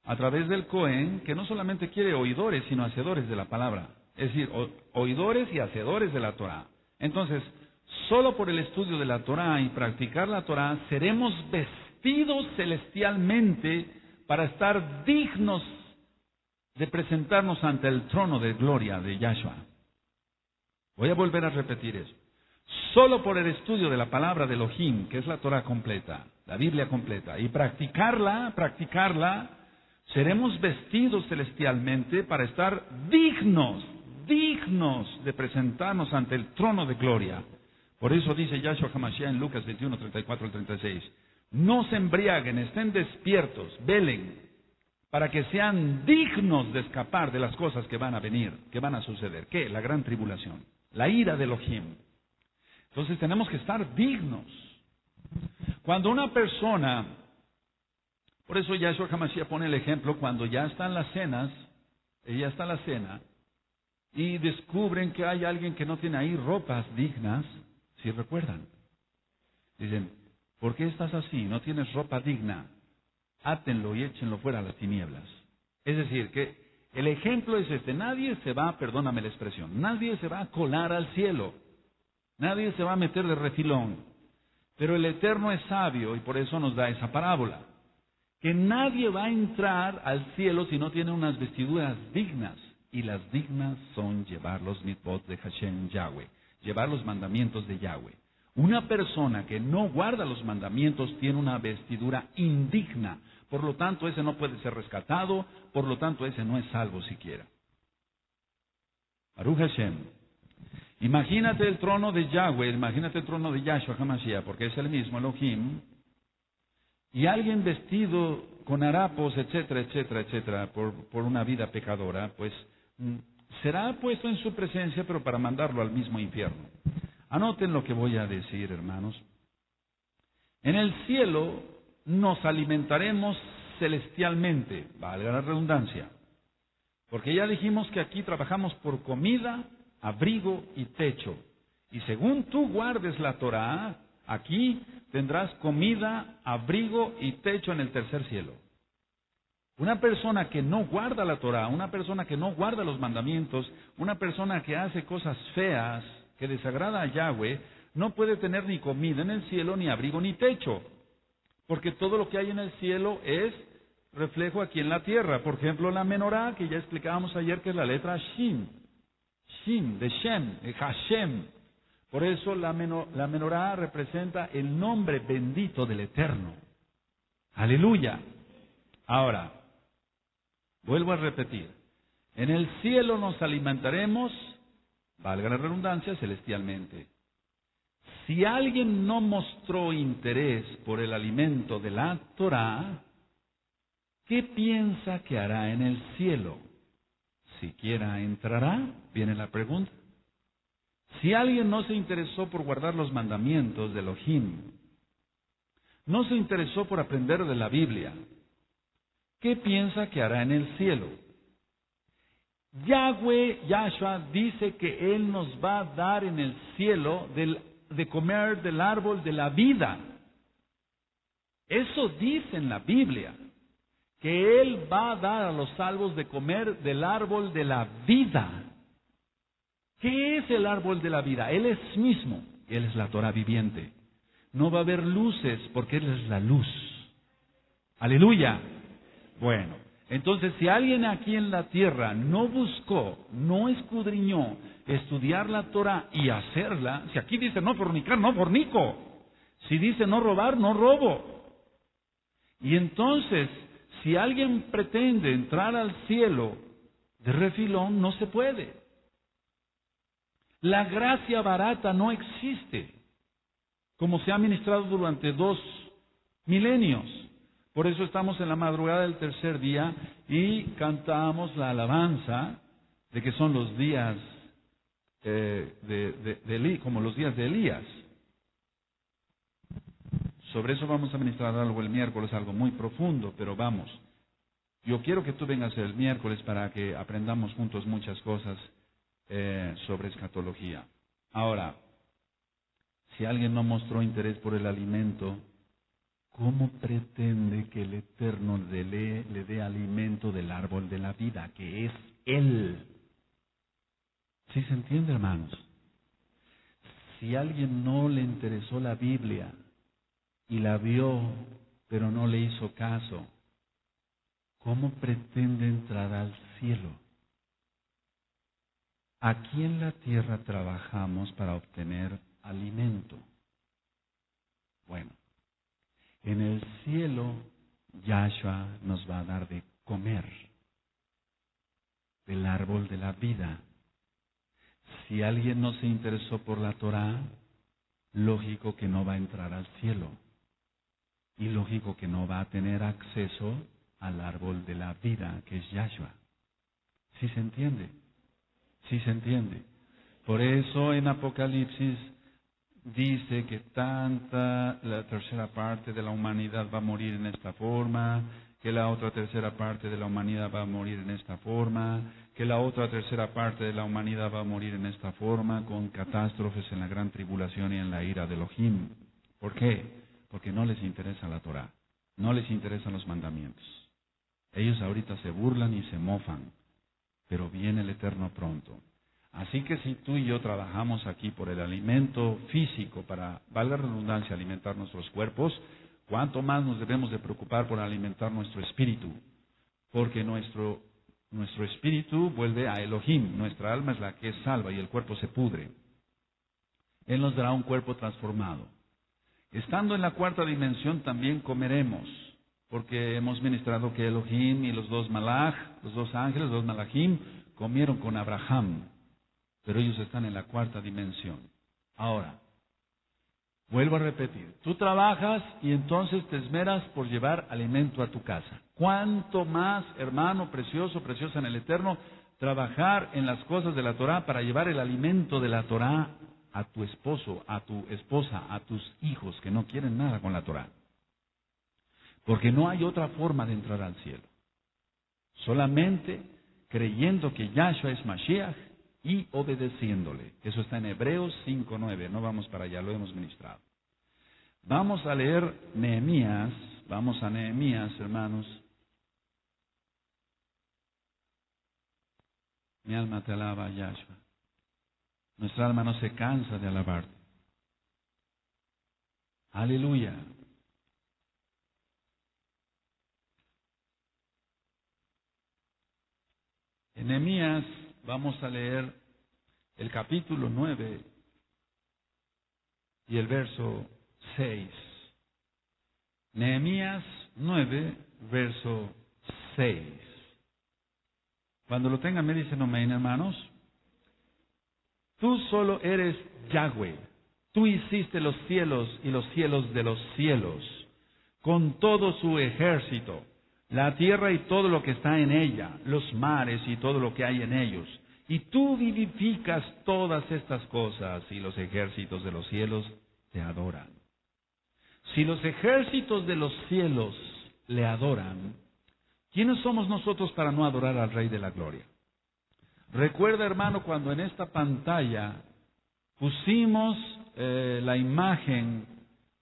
a través del Cohen que no solamente quiere oidores, sino hacedores de la palabra. Es decir, oidores y hacedores de la Torah. Entonces, solo por el estudio de la Torah y practicar la Torah seremos vestidos vestidos celestialmente para estar dignos de presentarnos ante el trono de gloria de Yahshua. Voy a volver a repetir eso. Solo por el estudio de la palabra de Elohim, que es la Torah completa, la Biblia completa, y practicarla, seremos vestidos celestialmente para estar dignos de presentarnos ante el trono de gloria. Por eso dice Yahshua HaMashiach en Lucas 21, 34 al 36, no se embriaguen, estén despiertos, velen, para que sean dignos de escapar de las cosas que van a venir, que van a suceder. ¿Qué? La gran tribulación, la ira de Elohim. Entonces tenemos que estar dignos. Cuando una persona, por eso Yahshua HaMashiach pone el ejemplo, cuando ya están las cenas, ya está la cena, y descubren que hay alguien que no tiene ahí ropas dignas, si recuerdan. Dicen, ¿por qué estás así? No tienes ropa digna. Átenlo y échenlo fuera a las tinieblas. Es decir, que el ejemplo es este. Nadie se va, perdóname la expresión, nadie se va a colar al cielo. Nadie se va a meter de refilón. Pero el Eterno es sabio y por eso nos da esa parábola. Que nadie va a entrar al cielo si no tiene unas vestiduras dignas. Y las dignas son llevar los mitzvot de Hashem Yahweh. Llevar los mandamientos de Yahweh. Una persona que no guarda los mandamientos tiene una vestidura indigna. Por lo tanto, ese no puede ser rescatado. Por lo tanto, ese no es salvo siquiera. Baruch Hashem. Imagínate el trono de Yahweh, imagínate el trono de Yahshua HaMashiach, porque es el mismo Elohim, y alguien vestido con harapos, etcétera, etcétera, etcétera, por una vida pecadora, pues será puesto en su presencia, pero para mandarlo al mismo infierno. Anoten lo que voy a decir, hermanos. En el cielo nos alimentaremos celestialmente, valga la redundancia, porque ya dijimos que aquí trabajamos por comida, abrigo y techo. Y según tú guardes la Torah, aquí tendrás comida, abrigo y techo en el tercer cielo. Una persona que no guarda la Torah, una persona que no guarda los mandamientos, una persona que hace cosas feas, que desagrada a Yahweh, no puede tener ni comida en el cielo, ni abrigo, ni techo. Porque todo lo que hay en el cielo es reflejo aquí en la tierra. Por ejemplo, la menorá, que ya explicábamos ayer, que es la letra Shin. Shin, de Shem, de Hashem. Por eso la menorá representa el nombre bendito del Eterno. Aleluya. Ahora, vuelvo a repetir. En el cielo nos alimentaremos, valga la redundancia, celestialmente. Si alguien no mostró interés por el alimento de la Torah, ¿qué piensa que hará en el cielo? ¿Siquiera entrará? Viene la pregunta. Si alguien no se interesó por guardar los mandamientos de Elohim, no se interesó por aprender de la Biblia, ¿qué piensa que hará en el cielo? Yahweh, Yahshua, dice que Él nos va a dar en el cielo de comer del árbol de la vida. Eso dice en la Biblia. Que Él va a dar a los salvos de comer del árbol de la vida. ¿Qué es el árbol de la vida? Él es mismo. Él es la Torah viviente. No va a haber luces porque Él es la luz. Aleluya. Bueno, entonces si alguien aquí en la tierra no buscó, no escudriñó, estudiar la Torah y hacerla, si aquí dice no fornicar, no fornico. Si dice no robar, no robo. Y entonces, si alguien pretende entrar al cielo de refilón, no se puede. La gracia barata no existe, como se ha ministrado durante 2 milenios. Por eso estamos en la madrugada del tercer día y cantamos la alabanza de que son los días como los días de Elías. Sobre eso vamos a ministrar algo el miércoles, algo muy profundo, pero vamos. Yo quiero que tú vengas el miércoles para que aprendamos juntos muchas cosas sobre escatología. Ahora, si alguien no mostró interés por el alimento, ¿cómo pretende que el Eterno le dé alimento del árbol de la vida, que es Él? ¿Sí se entiende, hermanos? Si a alguien no le interesó la Biblia y la vio pero no le hizo caso. ¿Cómo pretende entrar al cielo? Aquí en la tierra trabajamos para obtener alimento. Bueno, en el cielo Yahshua nos va a dar de comer del árbol de la vida. Si alguien no se interesó por la Torá, lógico que no va a entrar al cielo. Y lógico que no va a tener acceso al árbol de la vida, que es Yahshua. ¿Sí se entiende? ¿Sí se entiende? Por eso en Apocalipsis dice que la tercera parte de la humanidad va a morir en esta forma, que la otra tercera parte de la humanidad va a morir en esta forma, que la otra tercera parte de la humanidad va a morir en esta forma, con catástrofes en la gran tribulación y en la ira de Elohim. ¿Por qué? Porque no les interesa la Torá, no les interesan los mandamientos. Ellos ahorita se burlan y se mofan, pero viene el Eterno pronto. Así que si tú y yo trabajamos aquí por el alimento físico, para, valga la redundancia, alimentar nuestros cuerpos, ¿cuánto más nos debemos de preocupar por alimentar nuestro espíritu? Porque nuestro espíritu vuelve a Elohim, nuestra alma es la que es salva y el cuerpo se pudre. Él nos dará un cuerpo transformado. Estando en la cuarta dimensión también comeremos, porque hemos ministrado que Elohim y los dos malach, los dos ángeles, los dos malachim, comieron con Abraham, pero ellos están en la cuarta dimensión. Ahora, vuelvo a repetir, tú trabajas y entonces te esmeras por llevar alimento a tu casa. ¿Cuánto más, hermano precioso, preciosa en el Eterno, trabajar en las cosas de la Torá para llevar el alimento de la Torá a tu esposo, a tu esposa, a tus hijos que no quieren nada con la Torá? Porque no hay otra forma de entrar al cielo. Solamente creyendo que Yahshua es Mashiach y obedeciéndole. Eso está en Hebreos 5:9. No vamos para allá, lo hemos ministrado. Vamos a leer Nehemías. Vamos a Nehemías, hermanos. Mi alma te alaba, Yahshua. Nuestra alma no se cansa de alabarte. Aleluya. En Nehemías vamos a leer el capítulo 9 y el verso 6. Nehemías 9, verso 6. Cuando lo tengan me dicen amén, hermanos. Tú solo eres Yahweh. Tú hiciste los cielos y los cielos de los cielos, con todo su ejército, la tierra y todo lo que está en ella, los mares y todo lo que hay en ellos. Y tú vivificas todas estas cosas, y los ejércitos de los cielos te adoran. Si los ejércitos de los cielos le adoran, ¿quiénes somos nosotros para no adorar al Rey de la Gloria? Recuerda, hermano, cuando en esta pantalla pusimos la imagen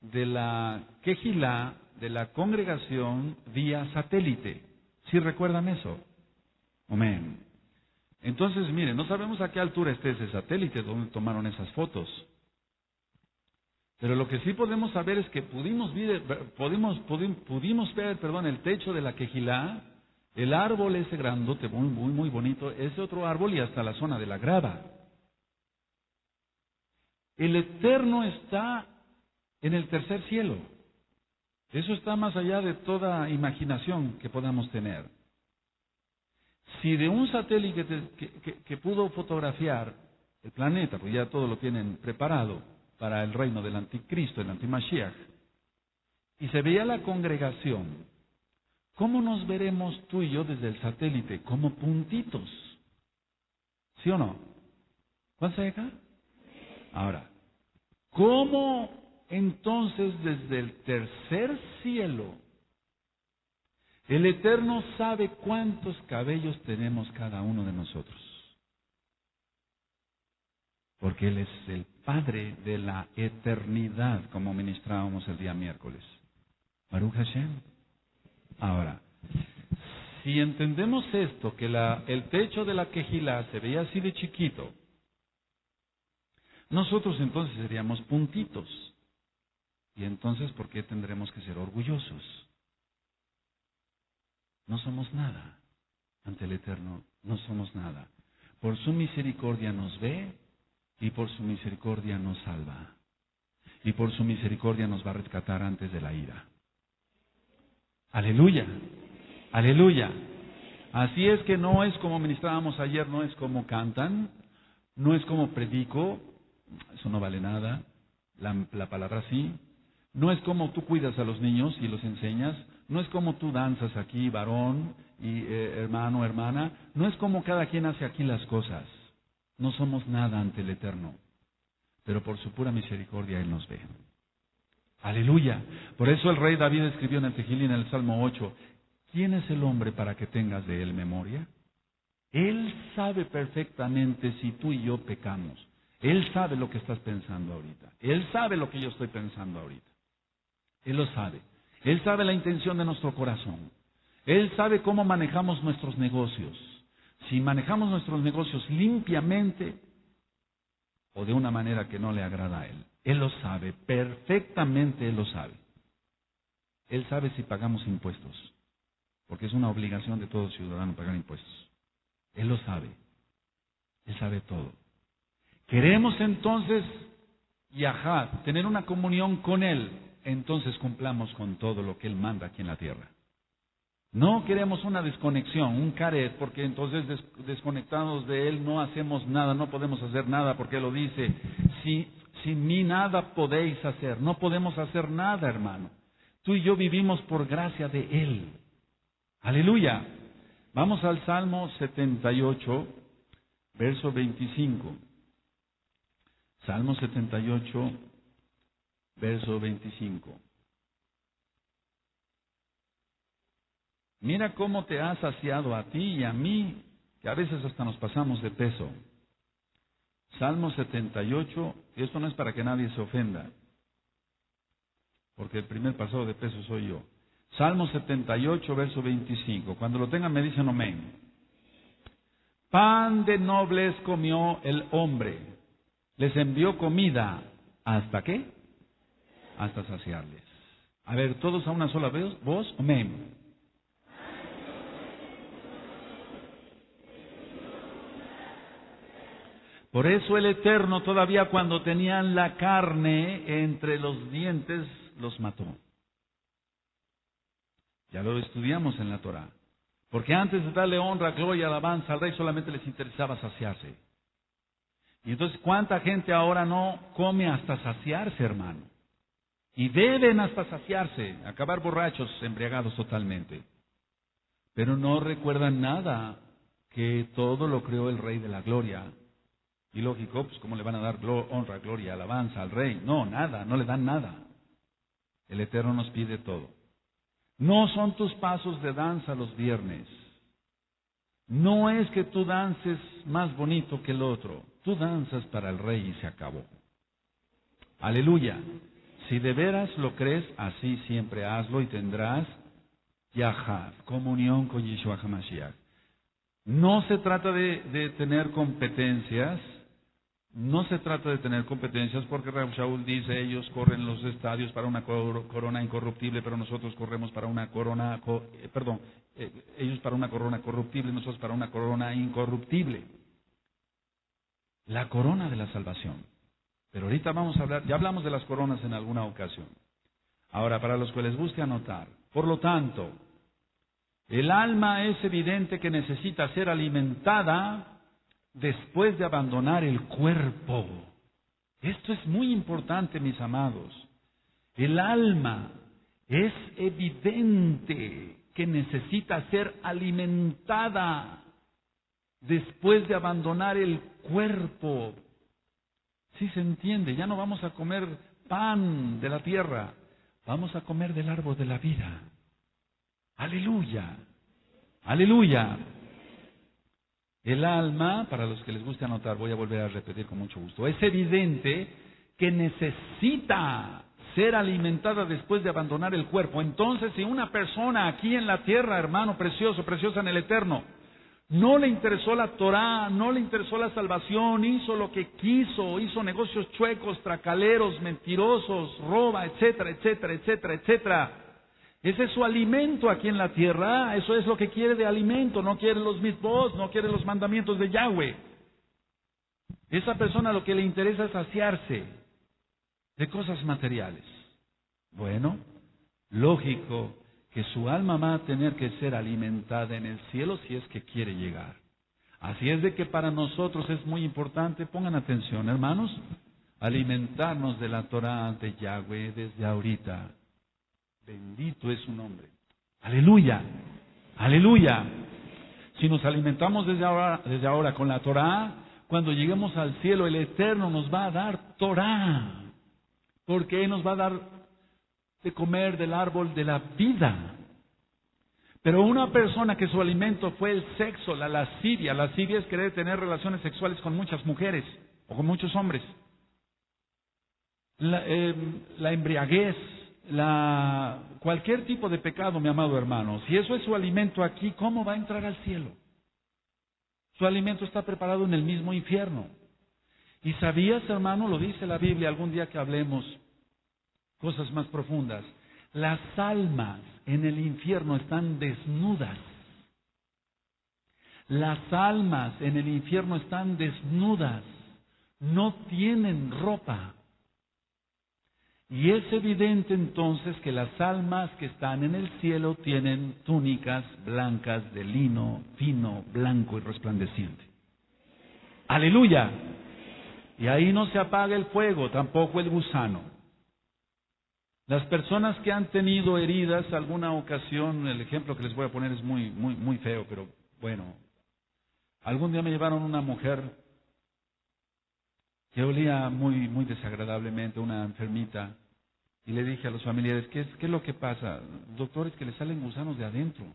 de la Kehilá, de la congregación vía satélite. ¿Sí recuerdan eso? Amén. Entonces, miren, no sabemos a qué altura esté ese satélite donde tomaron esas fotos. Pero lo que sí podemos saber es que pudimos ver el techo de la Kehilá, el árbol ese grandote, muy bonito, ese otro árbol y hasta la zona de la grava. El Eterno está en el tercer cielo. Eso está más allá de toda imaginación que podamos tener. Si de un satélite que pudo fotografiar el planeta, pues ya todo lo tienen preparado para el reino del anticristo, el antimashiach, y se veía la congregación, ¿cómo nos veremos tú y yo desde el satélite? Como puntitos. ¿Sí o no? ¿Cuántos hay acá? Ahora, ¿cómo entonces desde el tercer cielo el Eterno sabe cuántos cabellos tenemos cada uno de nosotros? Porque Él es el Padre de la eternidad, como ministrábamos el día miércoles. Baruch Hashem. Ahora, si entendemos esto, que el techo de la Kehilá se veía así de chiquito, nosotros entonces seríamos puntitos. Y entonces, ¿por qué tendremos que ser orgullosos? No somos nada ante el Eterno, no somos nada. Por su misericordia nos ve y por su misericordia nos salva. Y por su misericordia nos va a rescatar antes de la ira. Aleluya, aleluya. Así es que no es como ministrábamos ayer, no es como cantan, no es como predico, eso no vale nada, la palabra sí. No es como tú cuidas a los niños y los enseñas, no es como tú danzas aquí, varón y hermano, hermana, no es como cada quien hace aquí las cosas. No somos nada ante el Eterno, pero por su pura misericordia Él nos ve. Aleluya. Por eso el rey David escribió en el Tejilín, en el Salmo 8, ¿quién es el hombre para que tengas de él memoria? Él sabe perfectamente si tú y yo pecamos. Él sabe lo que estás pensando ahorita. Él sabe lo que yo estoy pensando ahorita. Él lo sabe. Él sabe la intención de nuestro corazón. Él sabe cómo manejamos nuestros negocios. Si manejamos nuestros negocios limpiamente o de una manera que no le agrada a Él. Él lo sabe, perfectamente Él lo sabe. Él sabe si pagamos impuestos, porque es una obligación de todo ciudadano pagar impuestos. Él lo sabe. Él sabe todo. Queremos entonces, yahad, tener una comunión con Él, entonces cumplamos con todo lo que Él manda aquí en la tierra. No queremos una desconexión, un caret, porque entonces desconectados de Él no hacemos nada, no podemos hacer nada, porque Él lo dice, sin mí nada podéis hacer, no podemos hacer nada, hermano. Tú y yo vivimos por gracia de Él. Aleluya. Vamos al Salmo 78, verso 25. Salmo 78, verso 25. Mira cómo te ha saciado a ti y a mí, que a veces hasta nos pasamos de peso. Salmo 78, y esto no es para que nadie se ofenda, porque el primer pasado de peso soy yo. Salmo 78, verso 25. Cuando lo tengan me dicen amén. Pan de nobles comió el hombre, les envió comida, ¿hasta qué? Hasta saciarles. A ver, todos a una sola voz, amén. Por eso el Eterno todavía cuando tenían la carne entre los dientes, los mató. Ya lo estudiamos en la Torah. Porque antes de darle honra, gloria, alabanza al rey, solamente les interesaba saciarse. Y entonces, ¿cuánta gente ahora no come hasta saciarse, hermano? Y beben hasta saciarse, acabar borrachos, embriagados totalmente. Pero no recuerdan nada, que todo lo creó el Rey de la Gloria. Y lógico, pues ¿cómo le van a dar honra, gloria, alabanza al Rey? No, nada, no le dan nada. El Eterno nos pide todo. No son tus pasos de danza los viernes. No es que tú dances más bonito que el otro. Tú danzas para el Rey y se acabó. Aleluya. Si de veras lo crees, así siempre hazlo y tendrás yahad, comunión con Yeshua HaMashiach. No se trata de tener competencias. No se trata de tener competencias porque Rab Shaul dice, ellos corren los estadios para una corona incorruptible, pero nosotros corremos para una corona, ellos para una corona corruptible, nosotros para una corona incorruptible. La corona de la salvación. Pero ahorita vamos a hablar, ya hablamos de las coronas en alguna ocasión. Ahora, para los que les guste anotar. Por lo tanto, el alma es evidente que necesita ser alimentada después de abandonar el cuerpo. Esto es muy importante, mis amados. El alma es evidente que necesita ser alimentada después de abandonar el cuerpo. Sí se entiende, ya no vamos a comer pan de la tierra, vamos a comer del árbol de la vida. Aleluya, aleluya. El alma, para los que les guste anotar, voy a volver a repetir con mucho gusto, es evidente que necesita ser alimentada después de abandonar el cuerpo. Entonces, si una persona aquí en la tierra, hermano precioso, preciosa en el Eterno, No le interesó la Torá, no le interesó la salvación, hizo lo que quiso, hizo negocios chuecos, tracaleros, mentirosos, roba, etcétera, etcétera, etcétera, etcétera. Ese es su alimento aquí en la tierra, eso es lo que quiere de alimento, no quiere los mitzvot, no quiere los mandamientos de Yahweh. Esa persona lo que le interesa es saciarse de cosas materiales. Bueno, lógico que su alma va a tener que ser alimentada en el cielo si es que quiere llegar. Así es de que para nosotros es muy importante, pongan atención hermanos, alimentarnos de la Torá de Yahweh desde ahorita. Bendito es su nombre. Aleluya, aleluya. Si nos alimentamos desde ahora con la Torá, cuando lleguemos al cielo el Eterno nos va a dar Torá, porque Él nos va a dar de comer del árbol de la vida. Pero una persona que su alimento fue el sexo, la lascivia es querer tener relaciones sexuales con muchas mujeres o con muchos hombres, la embriaguez, cualquier tipo de pecado, mi amado hermano, si eso es su alimento aquí, ¿cómo va a entrar al cielo? Su alimento está preparado en el mismo infierno. ¿Y sabías, hermano, lo dice la Biblia, algún día que hablemos cosas más profundas, las almas en el infierno están desnudas? Las almas en el infierno están desnudas, no tienen ropa. Y es evidente entonces que las almas que están en el cielo tienen túnicas blancas de lino fino, blanco y resplandeciente. ¡Aleluya! Y ahí no se apaga el fuego, tampoco el gusano. Las personas que han tenido heridas alguna ocasión, el ejemplo que les voy a poner es muy feo, pero bueno. Algún día me llevaron una mujer que olía muy desagradablemente, una enfermita, y le dije a los familiares, ¿qué es lo que pasa? Doctor, es que le salen gusanos de adentro.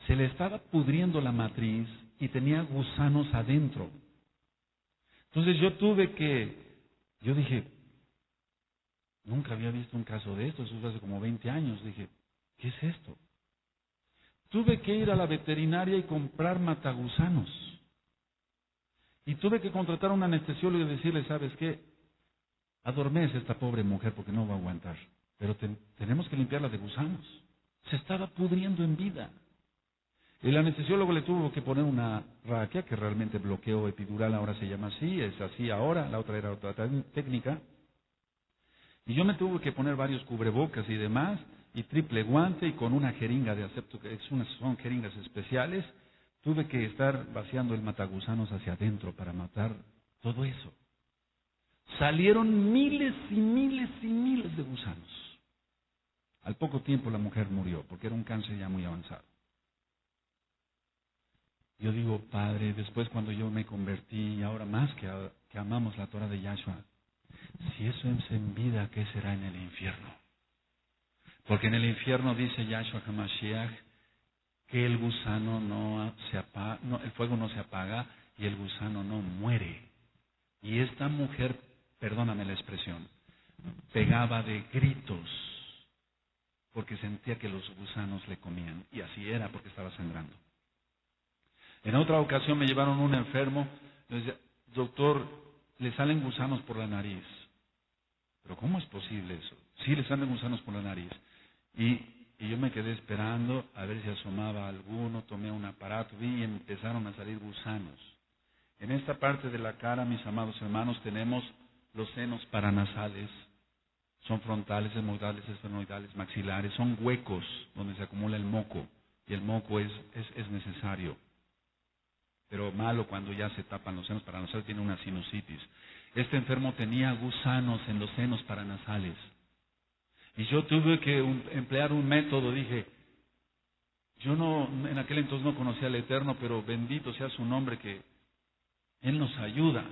Se le estaba pudriendo la matriz y tenía gusanos adentro. Entonces yo dije, nunca había visto un caso de esto, eso fue hace como 20 años. Dije, ¿qué es esto? Tuve que ir a la veterinaria y comprar matagusanos. Y tuve que contratar a un anestesiólogo y decirle, ¿sabes qué? Adormece a esta pobre mujer porque no va a aguantar. Pero tenemos que limpiarla de gusanos. Se estaba pudriendo en vida. El anestesiólogo le tuvo que poner una raquia que realmente bloqueo epidural, ahora se llama así, es así ahora, la otra era otra técnica. Y yo me tuve que poner varios cubrebocas y demás, y triple guante, y con una jeringa de asepto, que son jeringas especiales, tuve que estar vaciando el matagusanos hacia adentro para matar todo eso. Salieron miles y miles y miles de gusanos. Al poco tiempo la mujer murió, porque era un cáncer ya muy avanzado. Yo digo, Padre, después cuando yo me convertí, y ahora más que amamos la Torah de Yahshua, si eso es en vida, ¿qué será en el infierno? Porque en el infierno dice Yahshua HaMashiach que el gusano el fuego no se apaga y el gusano no muere. Y esta mujer, perdóname la expresión, pegaba de gritos porque sentía que los gusanos le comían. Y así era porque estaba sangrando. En otra ocasión me llevaron un enfermo, le decía, doctor, le salen gusanos por la nariz. ¿Pero cómo es posible eso? Sí, le salen gusanos por la nariz. Y yo me quedé esperando a ver si asomaba alguno, tomé un aparato, vi y empezaron a salir gusanos. En esta parte de la cara, mis amados hermanos, tenemos los senos paranasales. Son frontales, hemorroidales, esternioidales, maxilares. Son huecos donde se acumula el moco. Y el moco es necesario. Pero malo cuando ya se tapan los senos paranasales, tiene una sinusitis. Este enfermo tenía gusanos en los senos paranasales. Y yo tuve que emplear un método, dije, yo en aquel entonces no conocía al Eterno, pero bendito sea su nombre que Él nos ayuda.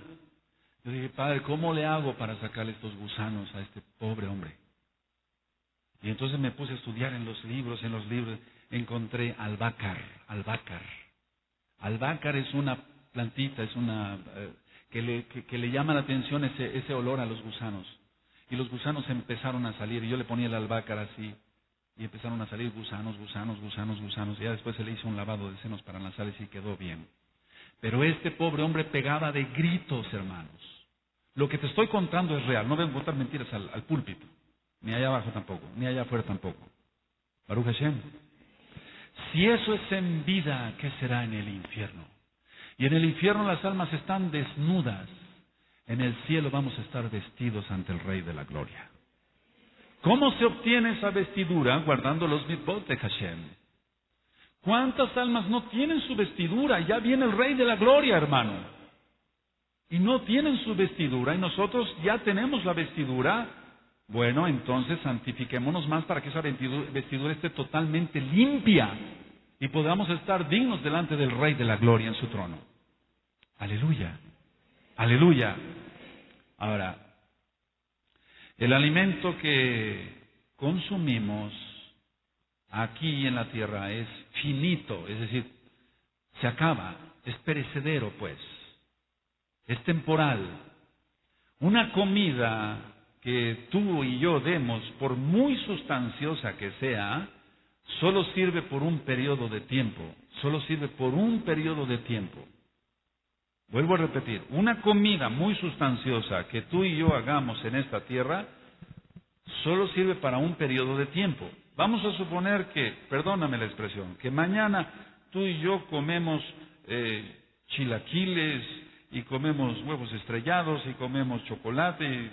Yo dije, Padre, ¿cómo le hago para sacarle estos gusanos a este pobre hombre? Y entonces me puse a estudiar en los libros, encontré albácar. Albácar es una plantita, es una que le llama la atención ese olor a los gusanos. Y los gusanos empezaron a salir, y yo le ponía el albácar así, Y empezaron a salir gusanos. Y ya después se le hizo un lavado de senos para nasales y quedó bien. Pero este pobre hombre pegaba de gritos, hermanos. Lo que te estoy contando es real. No vengo a contar mentiras al púlpito. Ni allá abajo tampoco. Ni allá afuera tampoco. Baruch Hashem. Si eso es en vida, ¿qué será en el infierno? Y en el infierno las almas están desnudas. En el cielo vamos a estar vestidos ante el Rey de la Gloria. ¿Cómo se obtiene esa vestidura? Guardando los mitzvot de Hashem. ¿Cuántas almas no tienen su vestidura? Ya viene el Rey de la Gloria, hermano. Y no tienen su vestidura, y nosotros ya tenemos la vestidura. Bueno, entonces santifiquémonos más para que esa vestidura esté totalmente limpia y podamos estar dignos delante del Rey de la Gloria en su trono. Aleluya. Aleluya. Ahora, el alimento que consumimos aquí en la tierra es finito, es decir, se acaba, es perecedero, pues, es temporal. Una comida que tú y yo demos, por muy sustanciosa que sea, solo sirve por un periodo de tiempo, solo sirve por un periodo de tiempo. Vuelvo a repetir, una comida muy sustanciosa que tú y yo hagamos en esta tierra, solo sirve para un periodo de tiempo. Vamos a suponer que, perdóname la expresión, que mañana tú y yo comemos chilaquiles y comemos huevos estrellados y comemos chocolate y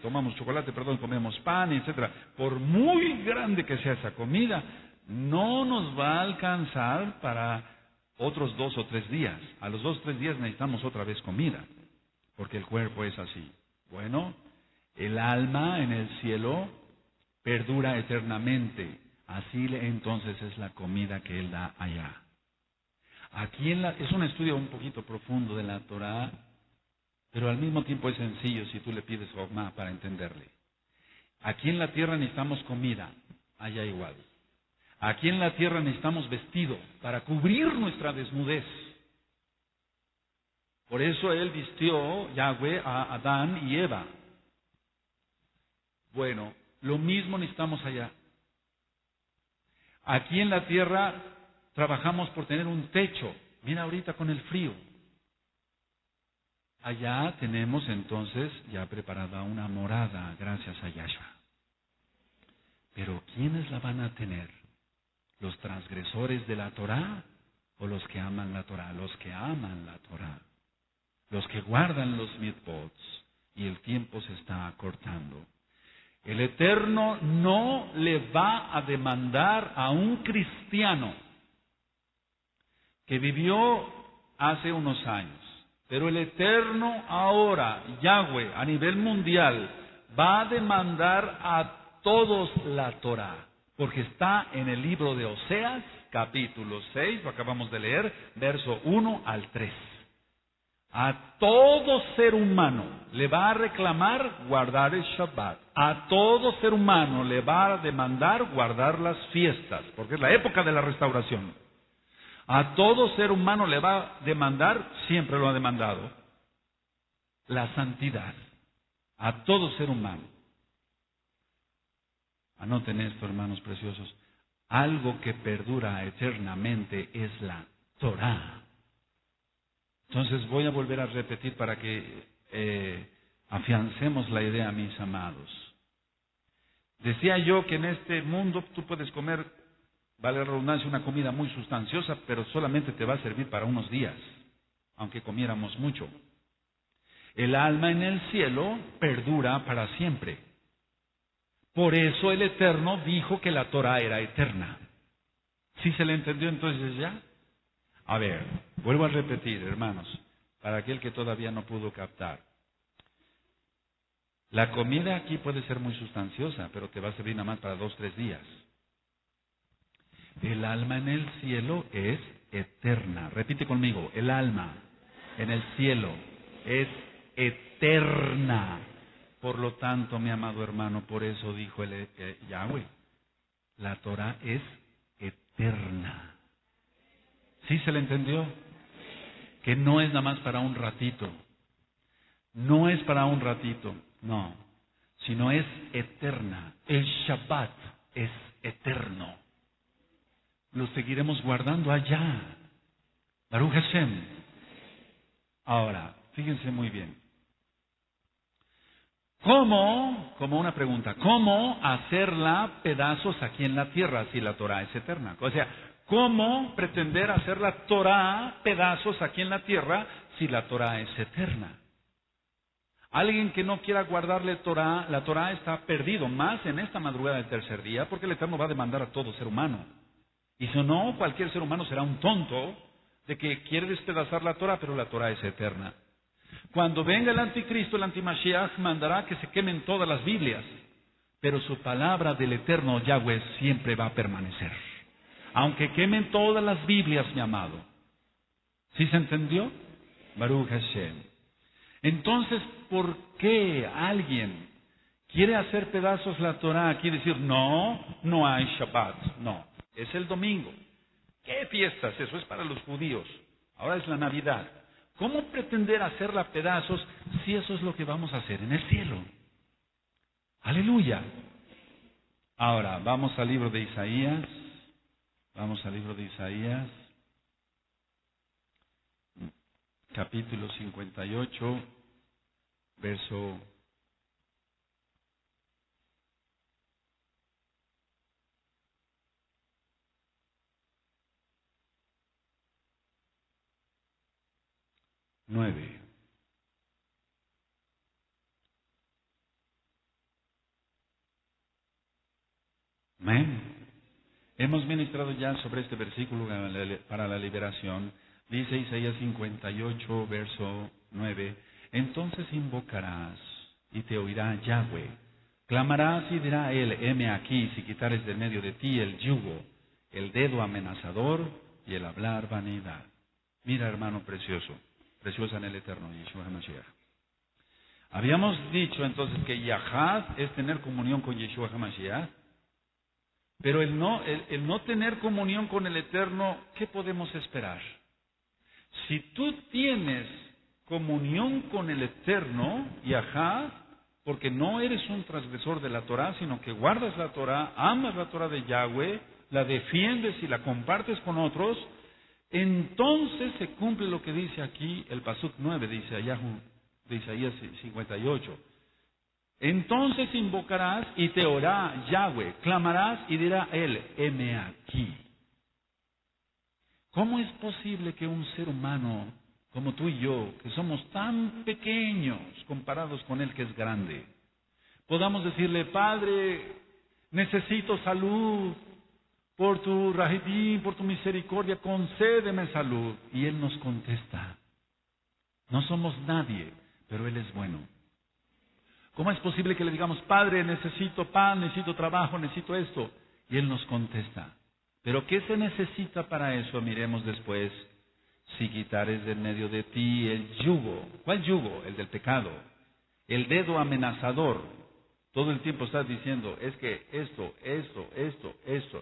comemos pan, etcétera. Por muy grande que sea esa comida, no nos va a alcanzar para otros 2 o 3 días. A los 2 o 3 días necesitamos otra vez comida, porque el cuerpo es así. Bueno, el alma en el cielo perdura eternamente. Así entonces es la comida que Él da allá. Aquí es un estudio un poquito profundo de la Torah, pero al mismo tiempo es sencillo si tú le pides Jokmah para entenderle. Aquí en la tierra necesitamos comida, allá igual. Aquí en la tierra necesitamos vestido para cubrir nuestra desnudez. Por eso Él vistió, Yahweh, a Adán y Eva. Bueno, lo mismo necesitamos allá. Aquí en la tierra trabajamos por tener un techo. Mira ahorita con el frío. Allá tenemos entonces ya preparada una morada gracias a Yahshua. Pero ¿quiénes la van a tener? ¿Los transgresores de la Torah o los que aman la Torah? Los que aman la Torah. Los que guardan los mitzvot. Y el tiempo se está acortando. El Eterno no le va a demandar a un cristiano que vivió hace unos años. Pero el Eterno ahora, Yahweh, a nivel mundial, va a demandar a todos la Torah. Porque está en el libro de Oseas, capítulo 6, lo acabamos de leer, verso 1 al 3. A todo ser humano le va a reclamar guardar el Shabbat. A todo ser humano le va a demandar guardar las fiestas, porque es la época de la restauración. A todo ser humano le va a demandar, siempre lo ha demandado, la santidad. A todo ser humano. Anoten esto, hermanos preciosos. Algo que perdura eternamente es la Torah. Entonces voy a volver a repetir para que afiancemos la idea, mis amados. Decía yo que en este mundo tú puedes comer, vale la redundancia, una comida muy sustanciosa, pero solamente te va a servir para unos días, aunque comiéramos mucho. El alma en el cielo perdura para siempre. Por eso el Eterno dijo que la Torah era eterna. ¿Sí se le entendió entonces ya? A ver, vuelvo a repetir, hermanos, para aquel que todavía no pudo captar. La comida aquí puede ser muy sustanciosa, pero te va a servir nada más para 2 o 3 días. El alma en el cielo es eterna. Repite conmigo, el alma en el cielo es eterna. Por lo tanto, mi amado hermano, por eso dijo el Yahweh, la Torah es eterna. ¿Sí se le entendió? Que no es nada más para un ratito. No es para un ratito, no. Sino es eterna. El Shabbat es eterno. lo seguiremos guardando allá. Baruch Hashem. Ahora, fíjense muy bien. ¿Cómo, como una pregunta, cómo hacerla pedazos aquí en la tierra si la Torah es eterna? O sea, ¿cómo pretender hacer la Torah pedazos aquí en la tierra si la Torah es eterna? Alguien que no quiera guardarle Torah, la Torah está perdido, más en esta madrugada del tercer día, porque el Eterno va a demandar a todo ser humano. Y si no, cualquier ser humano será un tonto de que quiere despedazar la Torah, pero la Torah es eterna. Cuando venga el anticristo, el antimashiach, mandará que se quemen todas las Biblias, pero su palabra del eterno Yahweh siempre va a permanecer. Aunque quemen todas las Biblias, mi amado. ¿Sí se entendió? Baruch Hashem. Entonces, ¿por qué alguien quiere hacer pedazos la Torah? Quiere decir, no hay Shabbat. No, es el domingo. ¿Qué fiestas? Eso es para los judíos. Ahora es la Navidad. ¿Cómo pretender hacerla pedazos si eso es lo que vamos a hacer en el cielo? Aleluya. Ahora, vamos al libro de Isaías. Vamos al libro de Isaías. Capítulo 58, verso 9. Amén. Hemos ministrado ya sobre este versículo para la liberación. Dice Isaías 58, verso 9. Entonces invocarás y te oirá Yahweh. Clamarás y dirá él, heme aquí, si quitares de medio de ti el yugo, el dedo amenazador y el hablar vanidad. Mira, hermano precioso, preciosa en el eterno, Yeshua HaMashiach. Habíamos dicho entonces que Yahad es tener comunión con Yeshua HaMashiach, pero el no tener comunión con el eterno, ¿qué podemos esperar? Si tú tienes comunión con el eterno, Yahad, porque no eres un transgresor de la Torah, sino que guardas la Torah, amas la Torah de Yahweh, la defiendes y la compartes con otros, entonces se cumple lo que dice aquí el Pasuk 9 de Isaías 58. Entonces invocarás y te oirá Yahweh, clamarás y dirá él, heme aquí. ¿Cómo es posible que un ser humano como tú y yo, que somos tan pequeños comparados con él que es grande, podamos decirle, Padre, necesito salud, por tu rahidim, por tu misericordia, concédeme salud? Y él nos contesta, no somos nadie, pero él es bueno. ¿Cómo es posible que le digamos, Padre, necesito pan, necesito trabajo, necesito esto? Y él nos contesta, ¿pero qué se necesita para eso? Miremos después. Si quitares del medio de ti el yugo. ¿Cuál yugo? El del pecado. El dedo amenazador. Todo el tiempo estás diciendo, es que esto.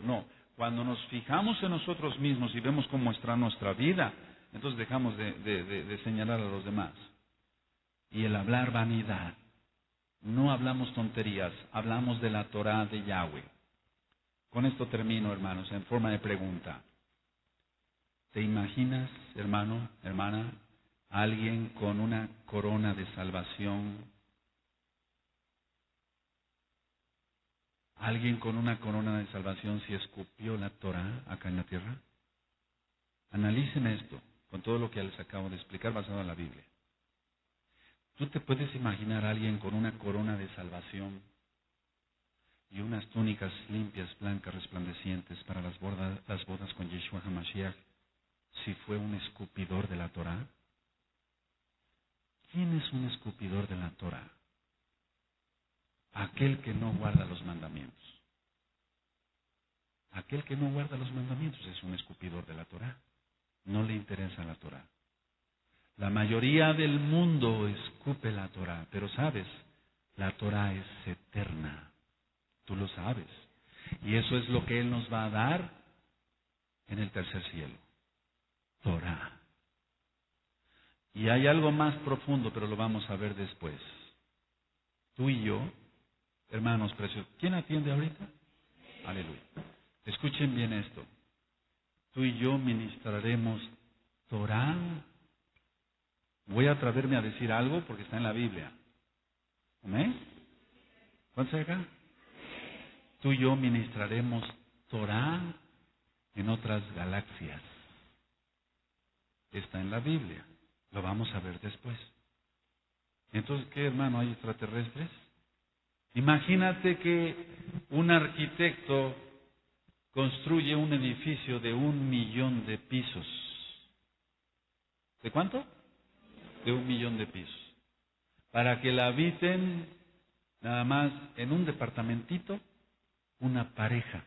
No. Cuando nos fijamos en nosotros mismos y vemos cómo está nuestra vida, entonces dejamos de señalar a los demás. Y el hablar vanidad. No hablamos tonterías, hablamos de la Torah de Yahweh. Con esto termino, hermanos, en forma de pregunta. ¿Te imaginas, hermano, hermana, alguien con una corona de salvación? ¿Alguien con una corona de salvación si escupió la Torah acá en la tierra? Analicen esto con todo lo que les acabo de explicar basado en la Biblia. ¿Tú te puedes imaginar a alguien con una corona de salvación y unas túnicas limpias, blancas, resplandecientes para las bodas con Yeshua HaMashiach, si fue un escupidor de la Torah? ¿Quién es un escupidor de la Torah? Aquel que no guarda los mandamientos. Aquel que no guarda los mandamientos es un escupidor de la Torah. No le interesa la Torah. La mayoría del mundo escupe la Torah, pero sabes, la Torah es eterna. Tú lo sabes. Y eso es lo que Él nos va a dar en el tercer cielo. Torah. Y hay algo más profundo, pero lo vamos a ver después. Tú y yo, hermanos preciosos, ¿quién atiende ahorita? Aleluya. Escuchen bien esto. tú y yo ministraremos Torah. Voy a atreverme a decir algo porque está en la Biblia. ¿Amén? ¿Cuántos hay acá? Tú y yo ministraremos Torah en otras galaxias. Está en la Biblia. Lo vamos a ver después. Entonces, ¿qué, hermano? ¿Hay extraterrestres? Imagínate que un arquitecto construye un edificio de 1.000.000 de pisos. ¿De cuánto? De 1.000.000 de pisos. Para que la habiten nada más en un departamentito una pareja.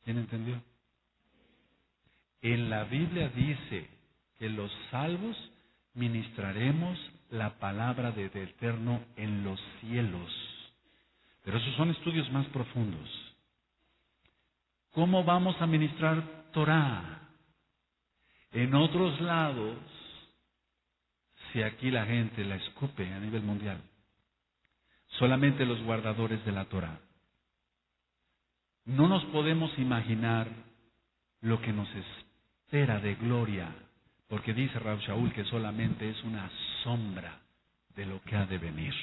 ¿Quién entendió? En la Biblia dice que los salvos ministraremos la palabra del Eterno en los cielos. Pero esos son estudios más profundos. ¿Cómo vamos a ministrar Torah? En otros lados, si aquí la gente la escupe a nivel mundial, solamente los guardadores de la Torah. No nos podemos imaginar lo que nos espera de gloria, porque dice Rav Shaul que solamente es una sombra de lo que ha de venir.